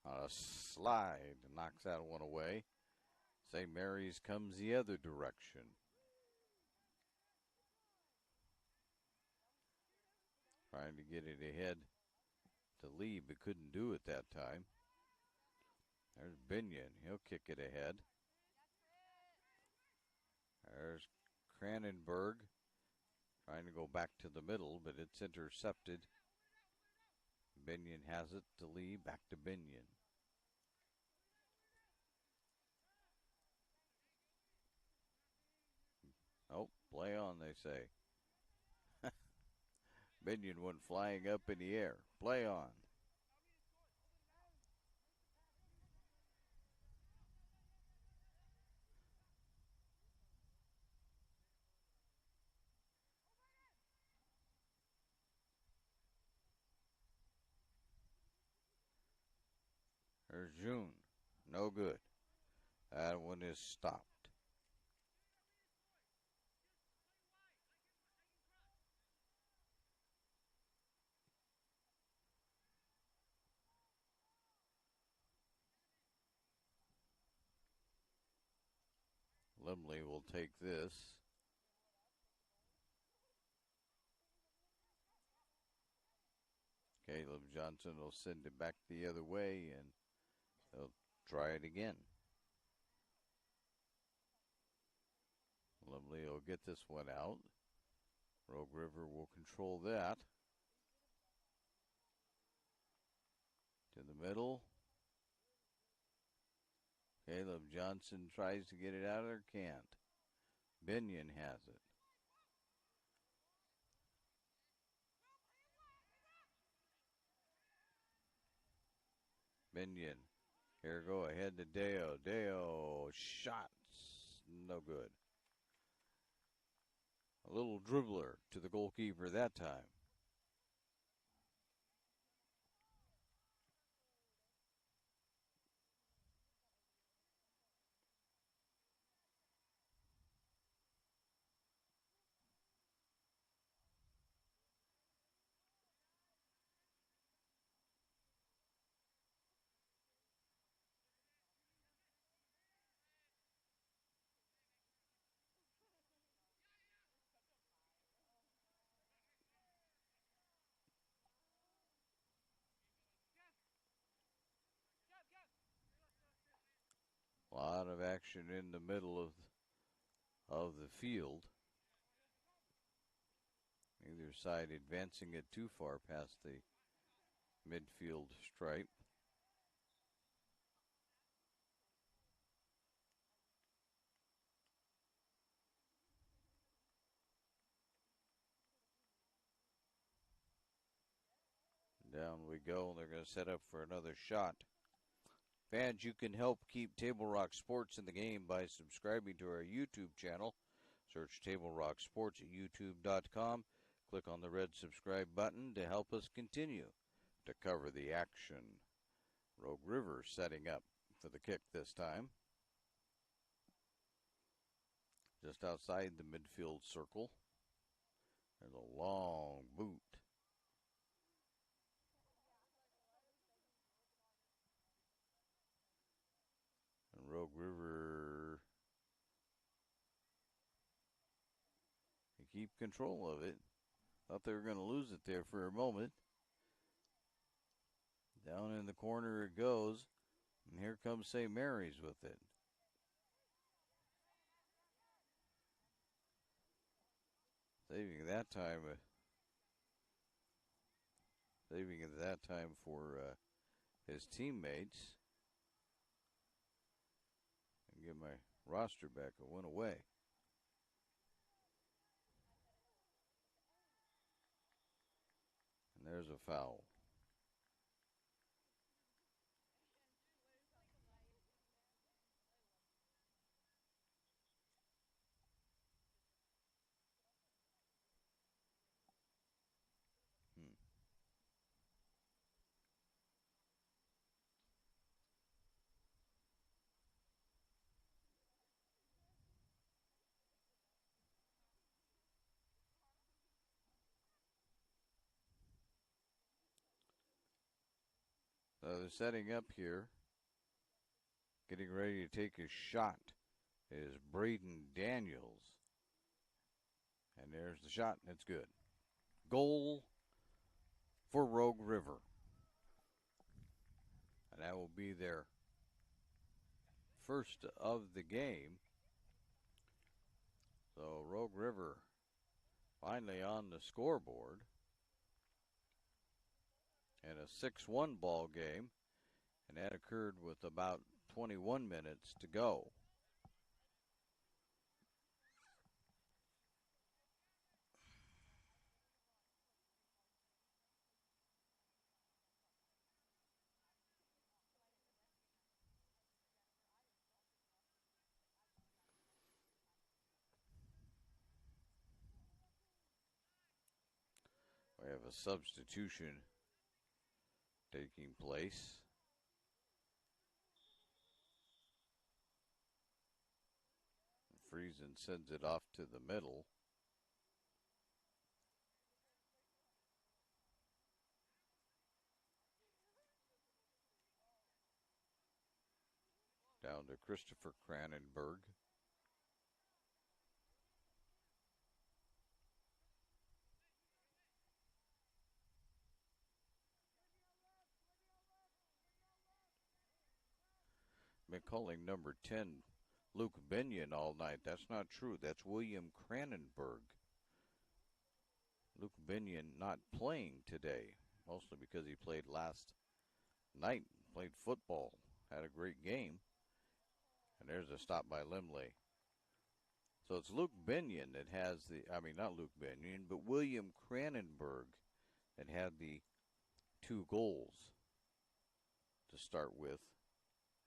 on a slide and knocks that one away. St. Mary's comes the other direction. Trying to get it ahead to Lee, but couldn't do it that time. There's Binion. He'll kick it ahead. There's Cranenberg trying to go back to the middle, but it's intercepted. Binion has it to Lee, back to Binion. Oh, play on, they say. Binion went flying up in the air. Play on. There's June. No good. That one is stopped. Limley will take this. Caleb Johnson will send it back the other way, and they'll try it again. Limley will get this one out. Rogue River will control that. To the middle. Caleb Johnson tries to get it out of there, can't. Binion has it. Binion. Here go ahead to Deo. Deo shots. No good. A little dribbler to the goalkeeper that time. A lot of action in the middle of the field. Either side advancing it too far past the midfield stripe. Down we go. They're going to set up for another shot. Fans, you can help keep Table Rock Sports in the game by subscribing to our YouTube channel. Search Table Rock Sports at youtube.com. Click on the red subscribe button to help us continue to cover the action. Rogue River setting up for the kick this time. Just outside the midfield circle. There's a long boot. And Rogue River, they keep control of it. Thought they were going to lose it there for a moment. Down in the corner it goes. And here comes St. Mary's with it. Saving that time. Saving it that time for his teammates. Get my roster back. It went away. And there's a foul. So they're setting up here. Getting ready to take his shot is Braden Daniels. And there's the shot, and it's good. Goal for Rogue River. And that will be their first of the game. So Rogue River finally on the scoreboard. And a 6-1 ball game. And that occurred with about 21 minutes to go. We have a substitution taking place. Friesen sends it off to the middle. Down to Christopher Cranenberg. Been calling number 10 Luke Binion all night. That's not true. That's William Cranenberg. Luke Binion not playing today, mostly because he played last night, played football, had a great game. And there's a stop by Limley. So it's Luke Binion that has not Luke Binion, but William Cranenberg that had the 2 goals to start with.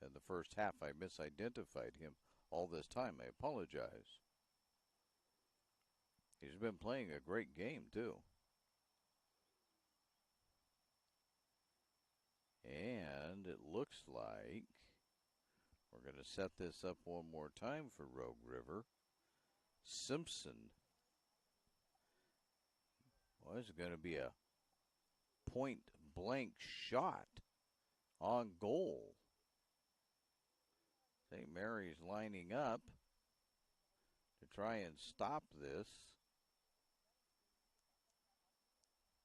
In the first half, I misidentified him all this time. I apologize. He's been playing a great game, too. And it looks like we're going to set this up one more time for Rogue River. Simpson was going to be a point-blank shot on goal. St. Mary's lining up to try and stop this.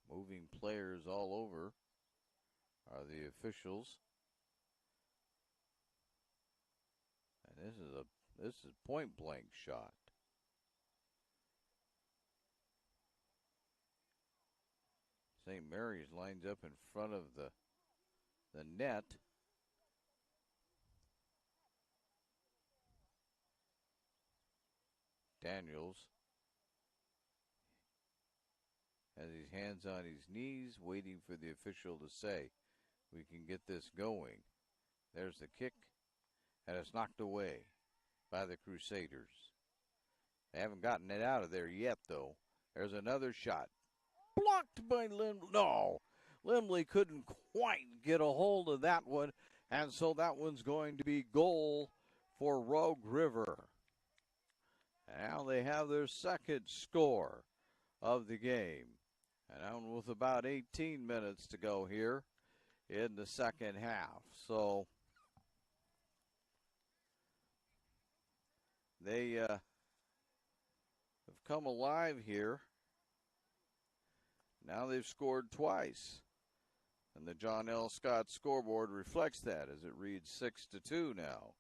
Moving players all over are the officials. And this is point blank shot. St. Mary's lines up in front of the net. Daniels has his hands on his knees, waiting for the official to say, we can get this going. There's the kick, and it's knocked away by the Crusaders. They haven't gotten it out of there yet, though. There's another shot. Blocked by Limley. No, Limley couldn't quite get a hold of that one, and so that one's going to be goal for Rogue River. Now they have their second score of the game. And with about 18 minutes to go here in the second half. So they have come alive here. Now they've scored twice. And the John L. Scott scoreboard reflects that as it reads 6-2 now.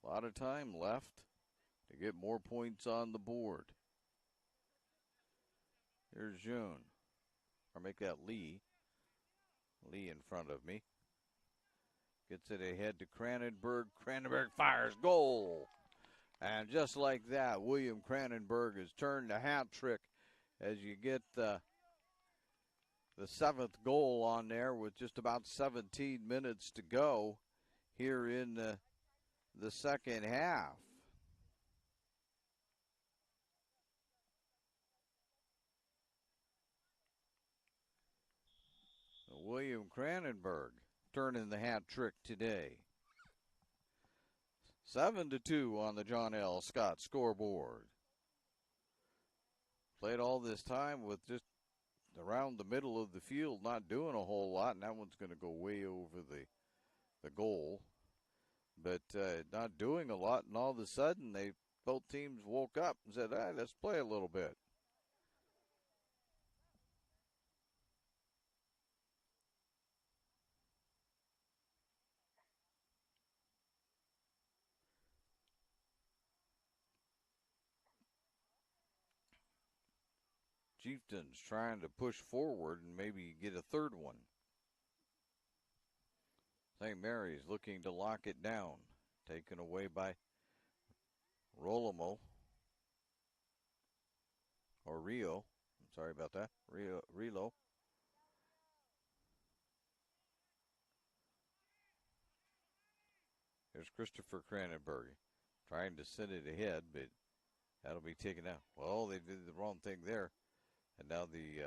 A lot of time left to get more points on the board. Here's June. Or make that Lee. Lee in front of me. Gets it ahead to Cranenberg. Cranenberg fires, goal. And just like that, William Cranenberg has turned a hat trick as you get the seventh goal on there with just about 17 minutes to go here in the second half. William Cranenberg turning the hat trick today. 7-2 on the John L. Scott scoreboard. Played all this time with just around the middle of the field, not doing a whole lot, and that one's going to go way over the goal. But not doing a lot, and all of a sudden both teams woke up and said, let's play a little bit. Chieftains trying to push forward and maybe get a third one. St. Mary's looking to lock it down. Taken away by Rolamo. Or Rio. I'm sorry about that. Relo. Here's Christopher Cranenberg trying to send it ahead, but that'll be taken out. Well, they did the wrong thing there. And now the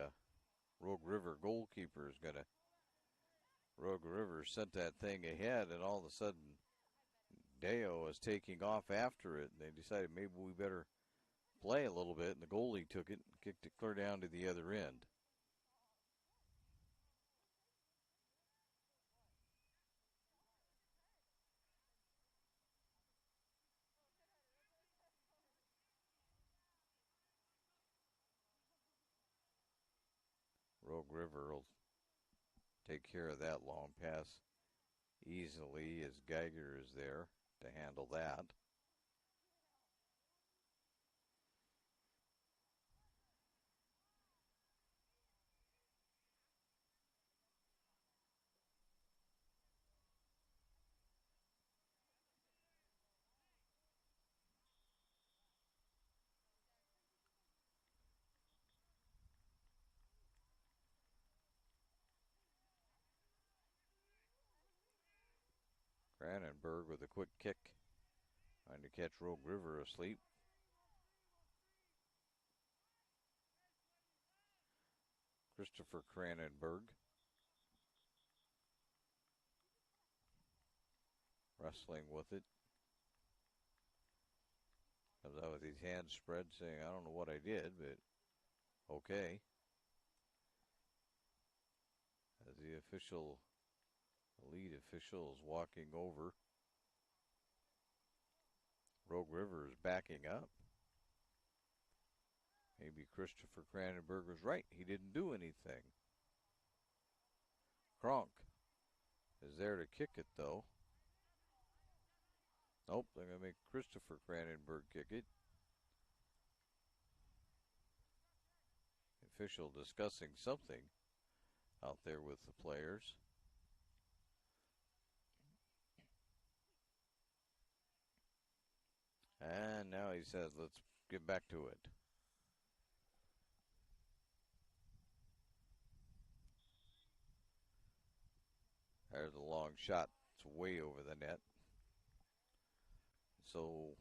Rogue River goalkeeper is going to. Rogue River sent that thing ahead, and all of a sudden, Deo is taking off after it. And they decided maybe we better play a little bit, and the goalie took it and kicked it clear down to the other end. Rogue River will take care of that long pass easily as Geiger is there to handle that. Cranenberg with a quick kick, trying to catch Rogue River asleep. Christopher Cranenberg wrestling with it. Comes out with his hands spread saying, I don't know what I did, but okay. As the lead official is walking over. Rogue River is backing up. Maybe Christopher Cranenberg was right. He didn't do anything. Kronk is there to kick it, though. Nope, they're going to make Christopher Cranenberg kick it. Official discussing something out there with the players. And now he says, let's get back to it. There's a long shot. It's way over the net. So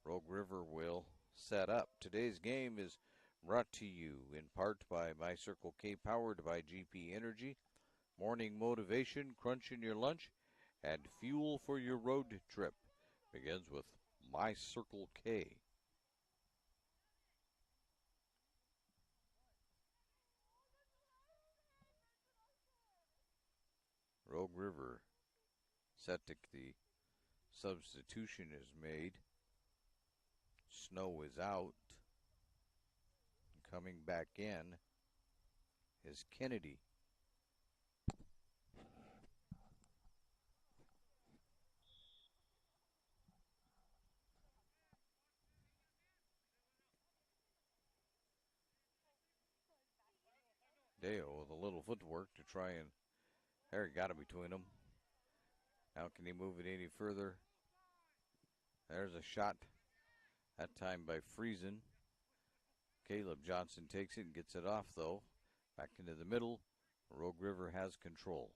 Rogue River will set up. Today's game is brought to you in part by My Circle K, powered by GP Energy. Morning motivation, crunch in your lunch, and fuel for your road trip begins with My Circle K. Rogue River set to the substitution is made. Snow is out. Coming back in is Kennedy. Deo with a little footwork to try and there he got it between them. Now can he move it any further? There's a shot, that time by Friesen. Caleb Johnson takes it and gets it off, though. Back into the middle. Rogue River has control.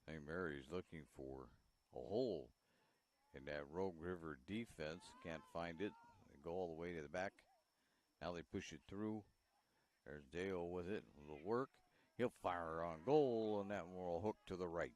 St. Mary's looking for a hole in that Rogue River defense. Can't find it. They go all the way to the back. Now they push it through. There's Dale with it. It'll work. He'll fire on goal, and that one will hook to the right.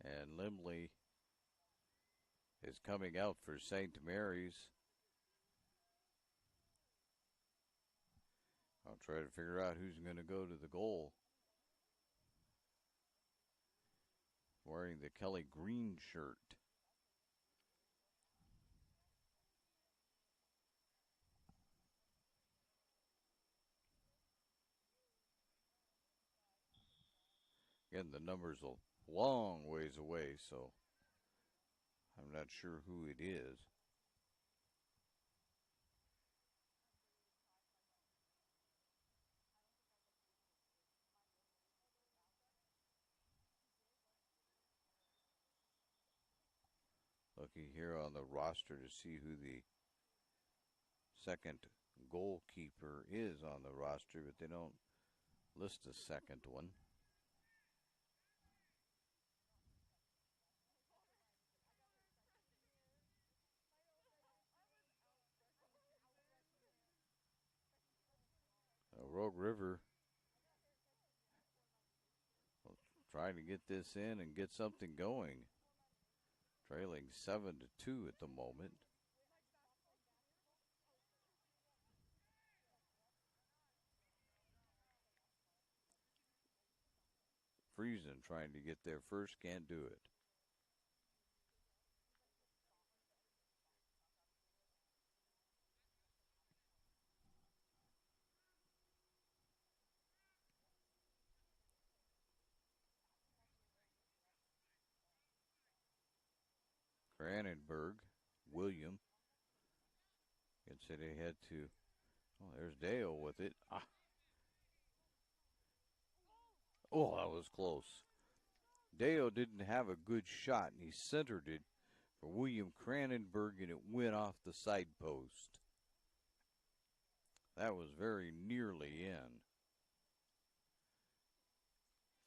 And Limley is coming out for St. Mary's. I'll try to figure out who's going to go to the goal. Wearing the Kelly Green shirt. Again, the number's a long ways away, so I'm not sure who it is. Looking here on the roster to see who the second goalkeeper is on the roster, but they don't list a second one. Rogue River trying to get this in and get something going. Trailing 7-2 at the moment. Friesen trying to get there first, can't do it. Cranenberg, William gets it ahead to, oh, there's Dale with it. Oh, that was close. Dale didn't have a good shot, and he centered it for William Cranenberg, and it went off the side post. That was very nearly in.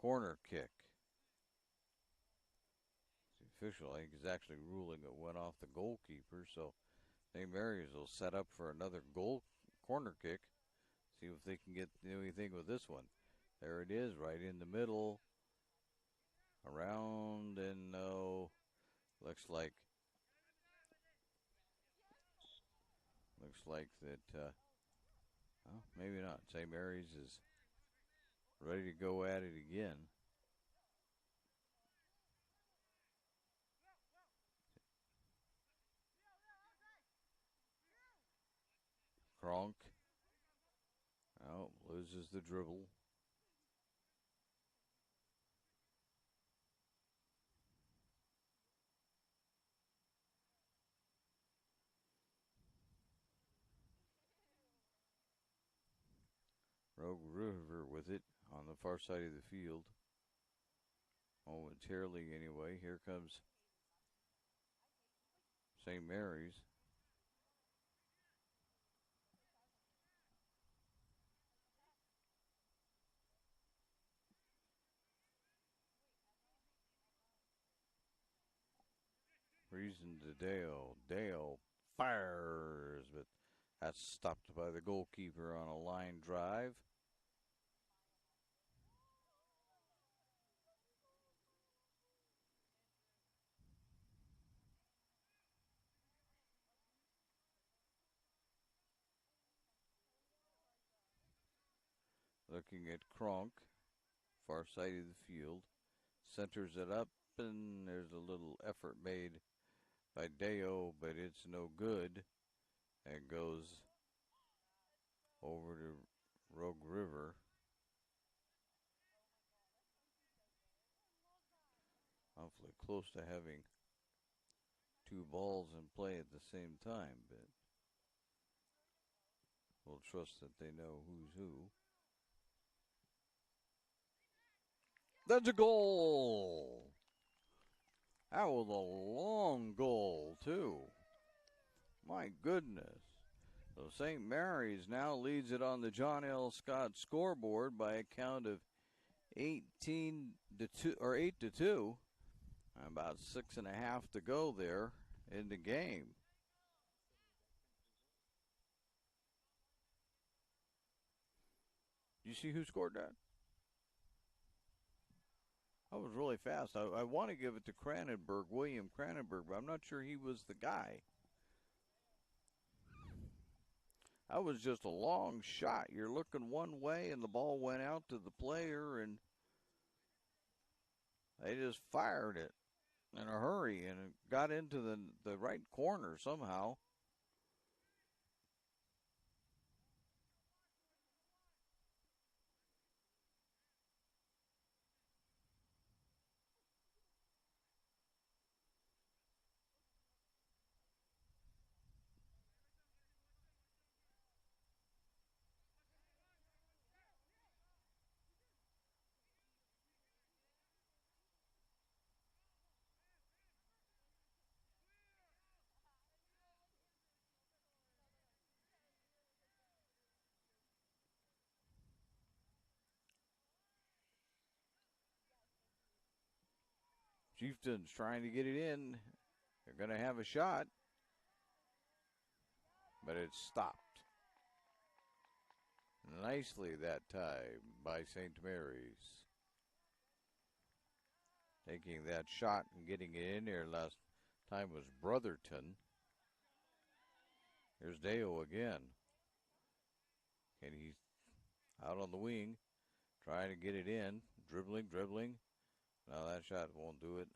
Corner kick. The official, I think, is actually ruling it went off the goalkeeper, so St. Mary's will set up for another corner kick. See if they can get anything with this one. There it is, right in the middle. Around, and no. Looks like that, well, maybe not. St. Mary's is ready to go at it again. Kronk. Oh, loses the dribble. Rogue River with it on the far side of the field. Momentarily, anyway. Here comes St. Mary's. Reason to Dale. Dale fires, but that's stopped by the goalkeeper on a line drive. Looking at Kronk, far side of the field, centers it up, and there's a little effort made by Deo, but it's no good. It goes over to Rogue River. Awfully close to having two balls in play at the same time, but we'll trust that they know who's who. That's a goal! That was a long goal, too. My goodness. So St. Mary's now leads it on the John L. Scott scoreboard by a count of 18 to 2 or 8 to 2. About 6.5 to go there in the game. You see who scored that? That was really fast. I want to give it to Cranenberg, William Cranenberg, but I'm not sure he was the guy. That was just a long shot. You're looking one way, and the ball went out to the player, and they just fired it in a hurry, and it got into the right corner somehow. Chieftains trying to get it in. They're going to have a shot, but it's stopped. Nicely that time by St. Mary's. Taking that shot and getting it in there last time was Brotherton. Here's Deo again. And he's out on the wing, trying to get it in. Dribbling. Now that shot won't do it.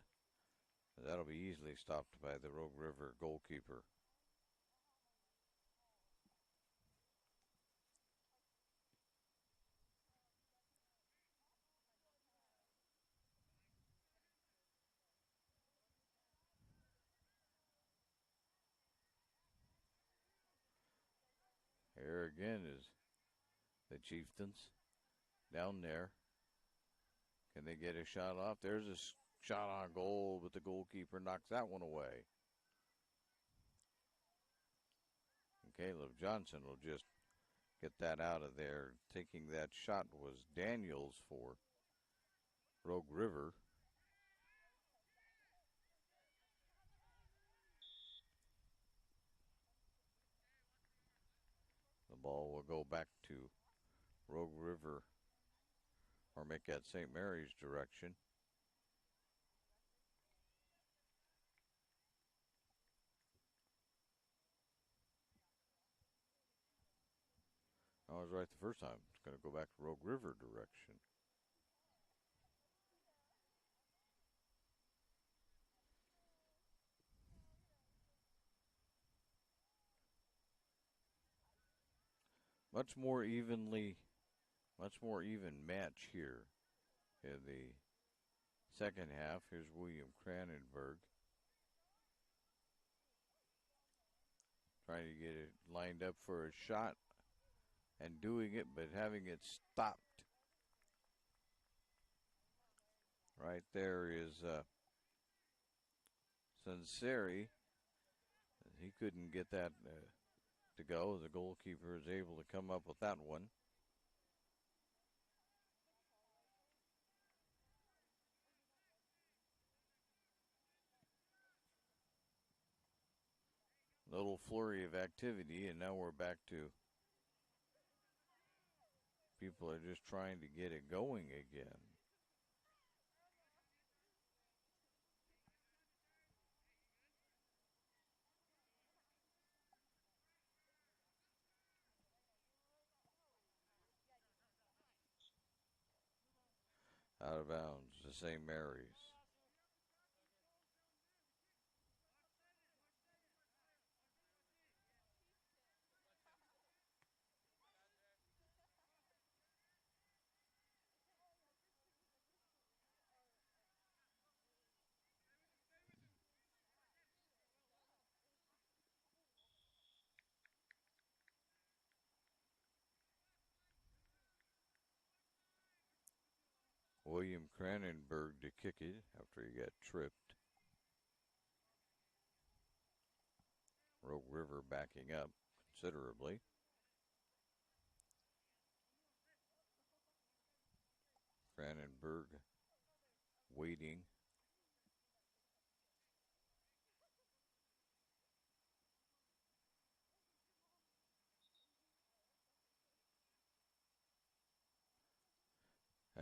That'll be easily stopped by the Rogue River goalkeeper. Here again is the Chieftains down there. Can they get a shot off? There's a shot on goal, but the goalkeeper knocks that one away. And Caleb Johnson will just get that out of there. Taking that shot was Daniels for Rogue River. The ball will go back to Rogue River, or make that St. Mary's direction. I was right the first time. It's going to go back to Rogue River direction. Much more even match here in the second half. Here's William Cranenberg trying to get it lined up for a shot and doing it, but having it stopped. Right there is Sinceri. He couldn't get that to go. The goalkeeper is able to come up with that one. little flurry of activity, and now we're back to people are just trying to get it going again. Out of bounds to St. Mary's. William Cranenberg to kick it after he got tripped. Rogue River backing up considerably. Cranenberg waiting.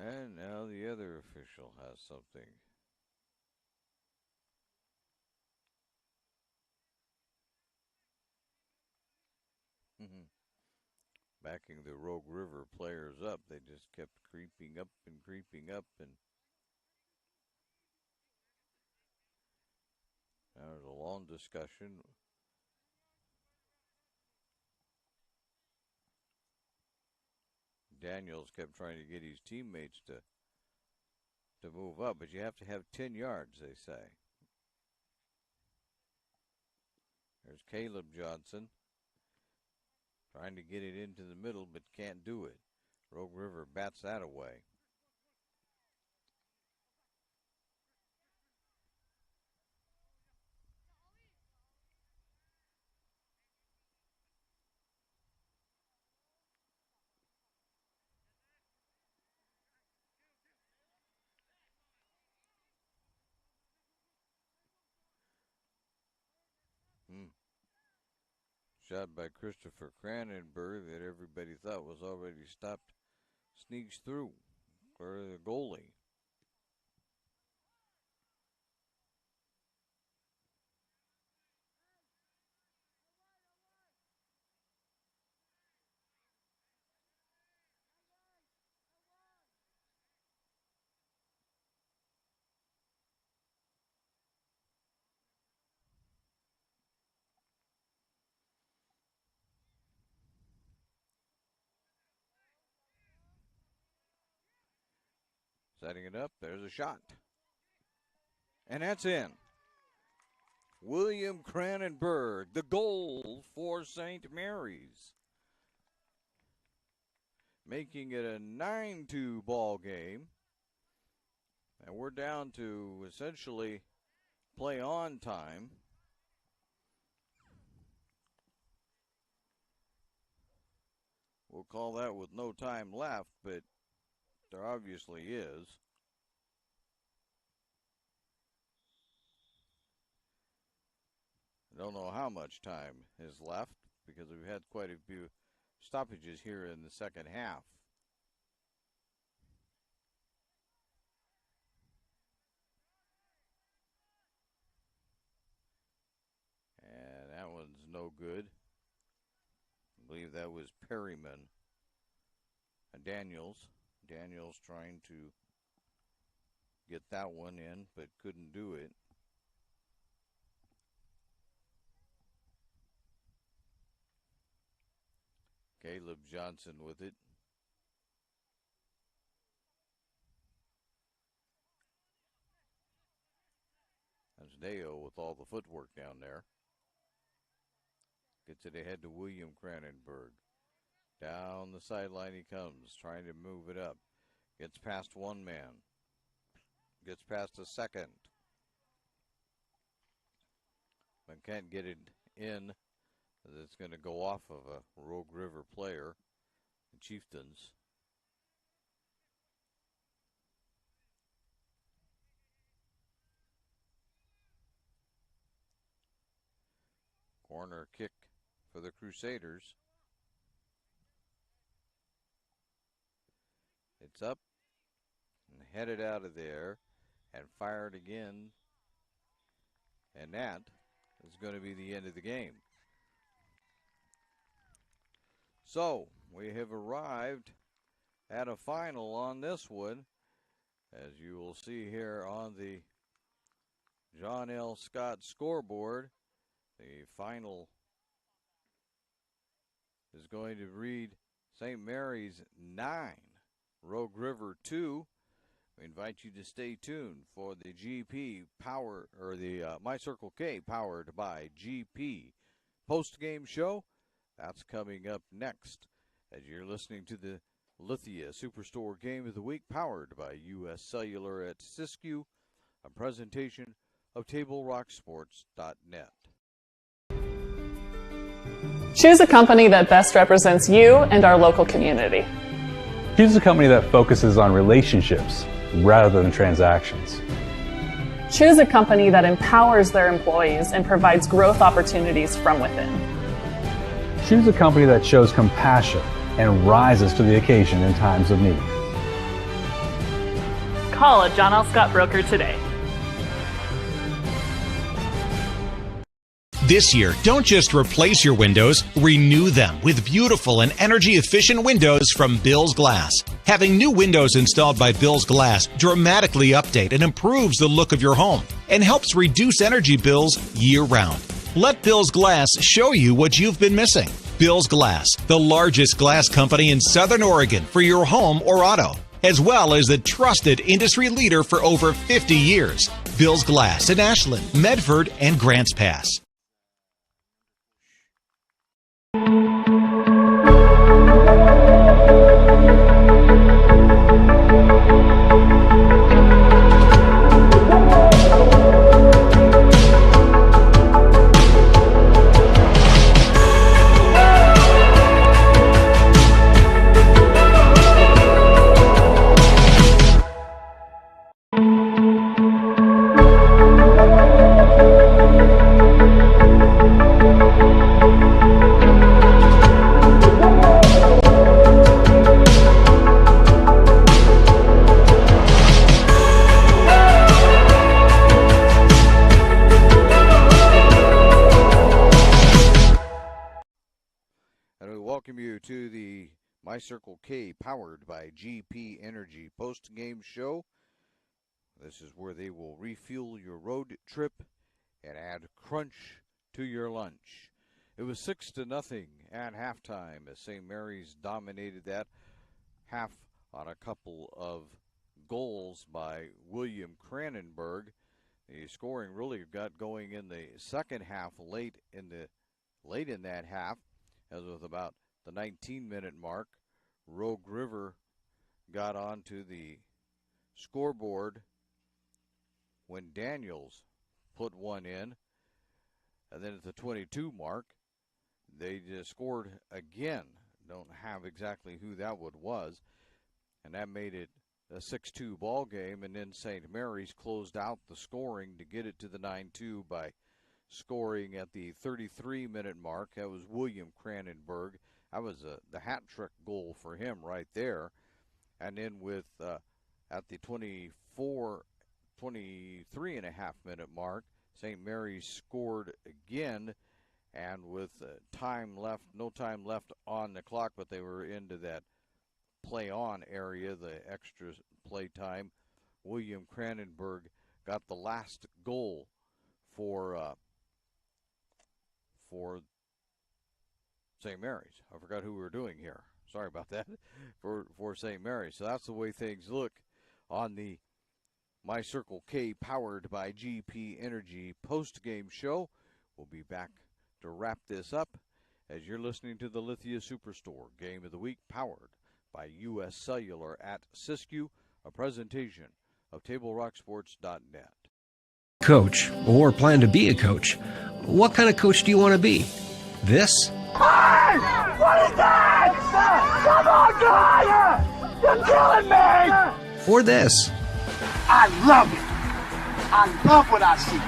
And now the other official has something. Backing the Rogue River players up, they just kept creeping up, and now there's a long discussion. Daniels kept trying to get his teammates to move up, but you have to have 10 yards, they say. There's Caleb Johnson trying to get it into the middle, but can't do it. Rogue River bats that away. Shot by Christopher Cranenberg that everybody thought was already stopped. Sneaks through for the goalie. Setting it up, there's a shot. And that's in. William Cranenberg, the goal for St. Mary's. Making it a 9-2 ball game. And we're down to essentially play on time. We'll call that with no time left, but there obviously is. I don't know how much time is left because we've had quite a few stoppages here in the second half. And that one's no good. I believe that was Perryman. Daniels trying to get that one in, but couldn't do it. Caleb Johnson with it. That's Deo with all the footwork down there. Gets it ahead to William Cranenberg. Down the sideline he comes, trying to move it up. Gets past one man. Gets past a second. But can't get it in. It's going to go off of a Rogue River player, the Chieftains. Corner kick for the Crusaders. It's up and headed out of there and fired again. And that is going to be the end of the game. So we have arrived at a final on this one, as you will see here on the John L. Scott scoreboard. The final is going to read St. Mary's 9, Rogue River 2. We invite you to stay tuned for the GP Power, or the My Circle K powered by GP post-game show. That's coming up next as you're listening to the Lithia Superstore Game of the Week powered by U.S. Cellular at Siskiyou, a presentation of TableRockSports.net. Choose a company that best represents you and our local community. Choose a company that focuses on relationships rather than transactions. Choose a company that empowers their employees and provides growth opportunities from within. Choose a company that shows compassion and rises to the occasion in times of need. Call a John L. Scott broker today. This year, don't just replace your windows, renew them with beautiful and energy-efficient windows from Bill's Glass. Having new windows installed by Bill's Glass dramatically update and improves the look of your home and helps reduce energy bills year-round. Let Bill's Glass show you what you've been missing. Bill's Glass, the largest glass company in Southern Oregon for your home or auto, as well as the trusted industry leader for over 50 years. Bill's Glass in Ashland, Medford, and Grants Pass. To the My Circle K powered by GP Energy post-game show. This is where they will refuel your road trip and add crunch to your lunch. It was 6-0 at halftime as St. Mary's dominated that half on a couple of goals by William Cranenberg. The scoring really got going in the second half, late in that half, as with about the 19-minute mark, Rogue River got onto the scoreboard when Daniels put one in. And then at the 22 mark, they just scored again. Don't have exactly who that one was. And that made it a 6-2 ball game. And then St. Mary's closed out the scoring to get it to the 9-2 by scoring at the 33-minute mark. That was William Cranenberg. That was the hat trick goal for him right there. And then with at the 23.5-minute mark, St. Mary's scored again, and with no time left on the clock, but they were into that play-on area, the extra play time. William Cranenberg got the last goal for St. Mary's. I forgot who we were doing here. Sorry about that. For St. Mary's. So that's the way things look on the My Circle K powered by GP Energy post-game show. We'll be back to wrap this up as you're listening to the Lithia Superstore Game of the Week powered by U.S. Cellular at Siskiyou, a presentation of TableRockSports.net. Coach, or plan to be a coach. What kind of coach do you want to be? This? Hey! What is that? Come on, God! You're killing me! Or this? I love it. I love what I see.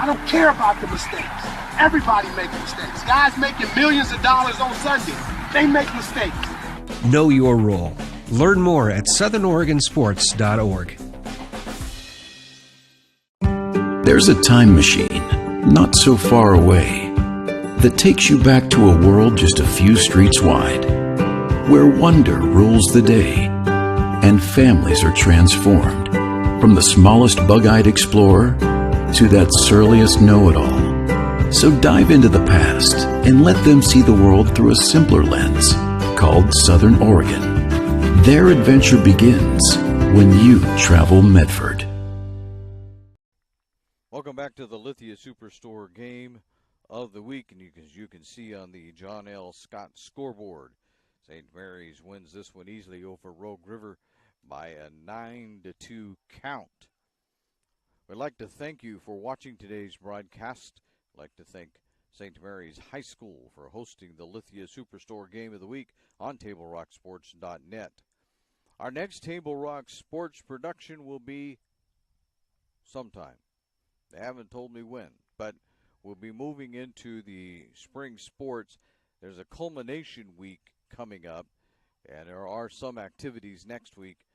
I don't care about the mistakes. Everybody makes mistakes. Guys making millions of dollars on Sunday, they make mistakes. Know your role. Learn more at southernoregonsports.org. There's a time machine, not so far away, that takes you back to a world just a few streets wide, where wonder rules the day, and families are transformed, from the smallest bug-eyed explorer to that surliest know-it-all. So dive into the past and let them see the world through a simpler lens, called Southern Oregon. Their adventure begins when you travel Medford. Welcome back to the Lithia Superstore game of the week, and you can see on the John L. Scott scoreboard, St. Mary's wins this one easily over Rogue River by a 9-2 count. We'd like to thank you for watching today's broadcast. I'd like to thank St. Mary's High School for hosting the Lithia Superstore game of the week on TableRockSports.net. Our next Table Rock Sports production will be sometime. They haven't told me when, but we'll be moving into the spring sports. There's a culmination week coming up, and there are some activities next week.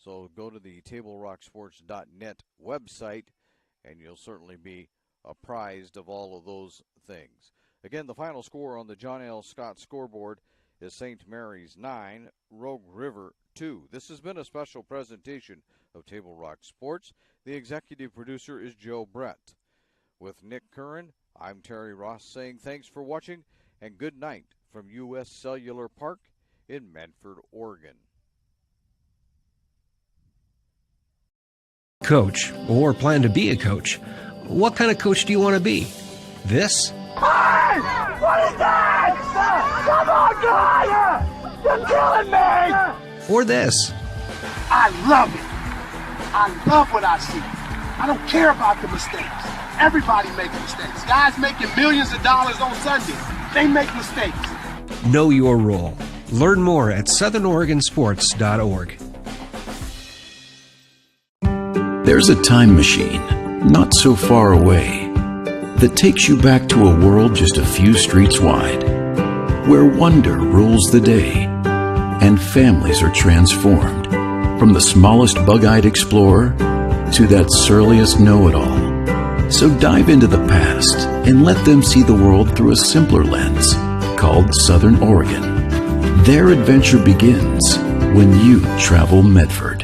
So go to the TableRockSports.net website, and you'll certainly be apprised of all of those things. Again, the final score on the John L. Scott scoreboard is St. Mary's 9, Rogue River 2. This has been a special presentation of Table Rock Sports. The executive producer is Joe Brett. With Nick Curran, I'm Terry Ross saying thanks for watching and good night from U.S. Cellular Park in Medford, Oregon. Coach, or plan to be a coach. What kind of coach do you want to be? This? Hey! What is that? Come on, God! You're killing me! Or this? I love it. I love what I see. I don't care about the mistakes. Everybody makes mistakes. Guys making millions of dollars on Sunday, they make mistakes. Know your role. Learn more at southernoregonsports.org. There's a time machine, not so far away, that takes you back to a world just a few streets wide, where wonder rules the day, and families are transformed, from the smallest bug-eyed explorer to that surliest know-it-all. So dive into the past and let them see the world through a simpler lens, called Southern Oregon. Their adventure begins when you travel Medford.